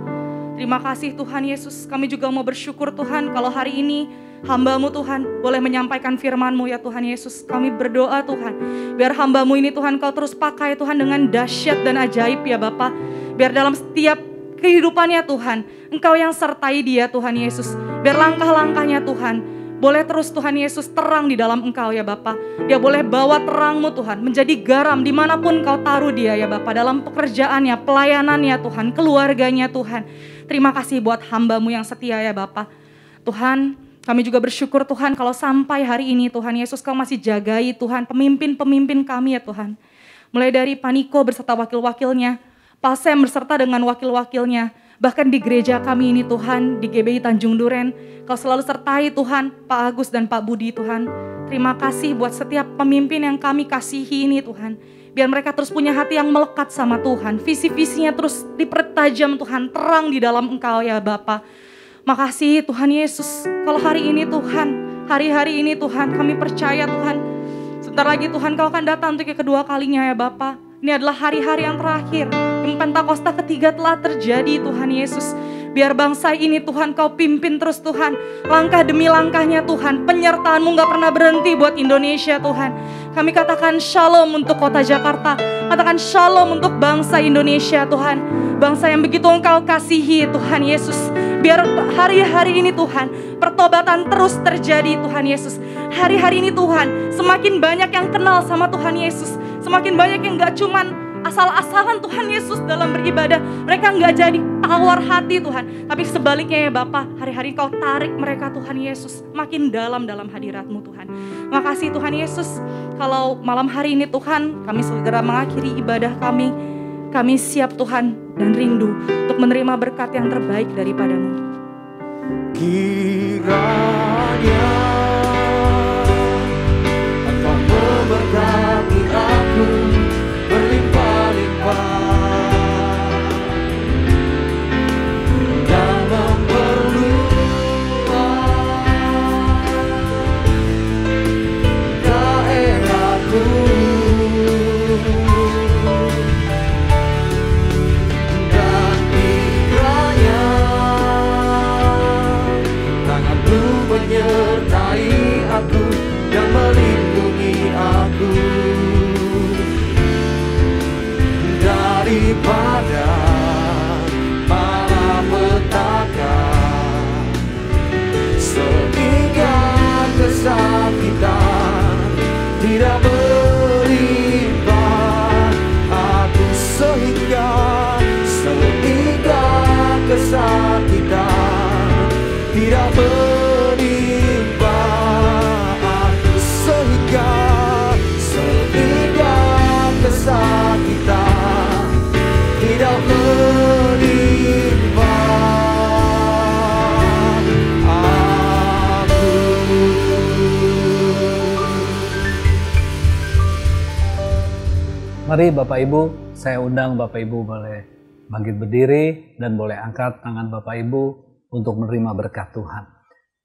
Terima kasih Tuhan Yesus, kami juga mau bersyukur Tuhan kalau hari ini hamba-Mu Tuhan boleh menyampaikan firman-Mu ya Tuhan Yesus. Kami berdoa Tuhan, biar hamba-Mu ini Tuhan Kau terus pakai Tuhan dengan dahsyat dan ajaib ya Bapa. Biar dalam setiap kehidupannya Tuhan, Engkau yang sertai dia Tuhan Yesus. Biar langkah-langkahnya Tuhan boleh terus Tuhan Yesus terang di dalam Engkau ya Bapa. Dia boleh bawa terang-Mu Tuhan, menjadi garam dimanapun Kau taruh dia ya Bapa. Dalam pekerjaannya, pelayanannya Tuhan, keluarganya Tuhan. Terima kasih buat hamba-Mu yang setia ya Bapa. Tuhan, kami juga bersyukur Tuhan kalau sampai hari ini Tuhan Yesus Kau masih jagai Tuhan pemimpin-pemimpin kami ya Tuhan. Mulai dari Paniko beserta wakil-wakilnya, Pak Sam berserta dengan wakil-wakilnya, bahkan di gereja kami ini Tuhan, di GBI Tanjung Duren, Kau selalu sertai Tuhan, Pak Agus dan Pak Budi Tuhan. Terima kasih buat setiap pemimpin yang kami kasihi ini Tuhan. Biar mereka terus punya hati yang melekat sama Tuhan. Visi-visinya terus dipertajam Tuhan, terang di dalam Engkau ya Bapa. Makasih Tuhan Yesus, kalau hari ini Tuhan, hari-hari ini Tuhan, kami percaya Tuhan, sebentar lagi Tuhan Kau akan datang untuk yang kedua kalinya ya Bapa. Ini adalah hari-hari yang terakhir, yang Pentakosta ketiga telah terjadi Tuhan Yesus. Biar bangsa ini Tuhan Kau pimpin terus Tuhan, langkah demi langkahnya Tuhan, penyertaan-Mu gak pernah berhenti buat Indonesia Tuhan. Kami katakan shalom untuk kota Jakarta, katakan shalom untuk bangsa Indonesia Tuhan. Bangsa yang begitu Engkau kasihi Tuhan Yesus. Biar hari-hari ini Tuhan, pertobatan terus terjadi Tuhan Yesus. Hari-hari ini Tuhan, semakin banyak yang kenal sama Tuhan Yesus. Semakin banyak yang gak cuman asal-asalan Tuhan Yesus dalam beribadah. Mereka gak jadi tawar hati Tuhan. Tapi sebaliknya ya Bapa, hari-hari Kau tarik mereka Tuhan Yesus makin dalam hadirat-Mu Tuhan. Makasih Tuhan Yesus, kalau malam hari ini Tuhan, kami segera mengakhiri ibadah kami. Kami siap Tuhan dan rindu untuk menerima berkat yang terbaik daripada-Mu. Kiranya Engkau memberkati aku berlimpah-limpah dan memperluas daerahku, dan kiranya tangan-Mu menyertai kita tidak berimbang, sehingga setiap dosa kita tidak berimbang. Mari Bapak Ibu, saya undang Bapak Ibu boleh bangkit berdiri dan boleh angkat tangan Bapak Ibu untuk menerima berkat Tuhan.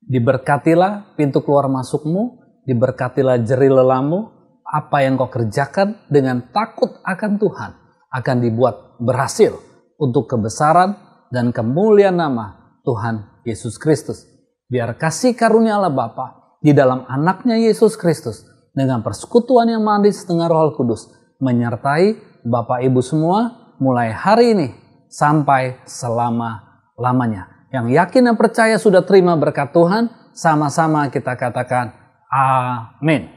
Diberkatilah pintu keluar masukmu, diberkatilah jeri lelamu, apa yang kau kerjakan dengan takut akan Tuhan akan dibuat berhasil untuk kebesaran dan kemuliaan nama Tuhan Yesus Kristus. Biar kasih karunia Allah Bapa di dalam anaknya Yesus Kristus dengan persekutuan yang manis dengan Roh Kudus menyertai Bapak Ibu semua mulai hari ini sampai selama-lamanya. Yang yakin dan percaya sudah terima berkat Tuhan, sama-sama kita katakan amin.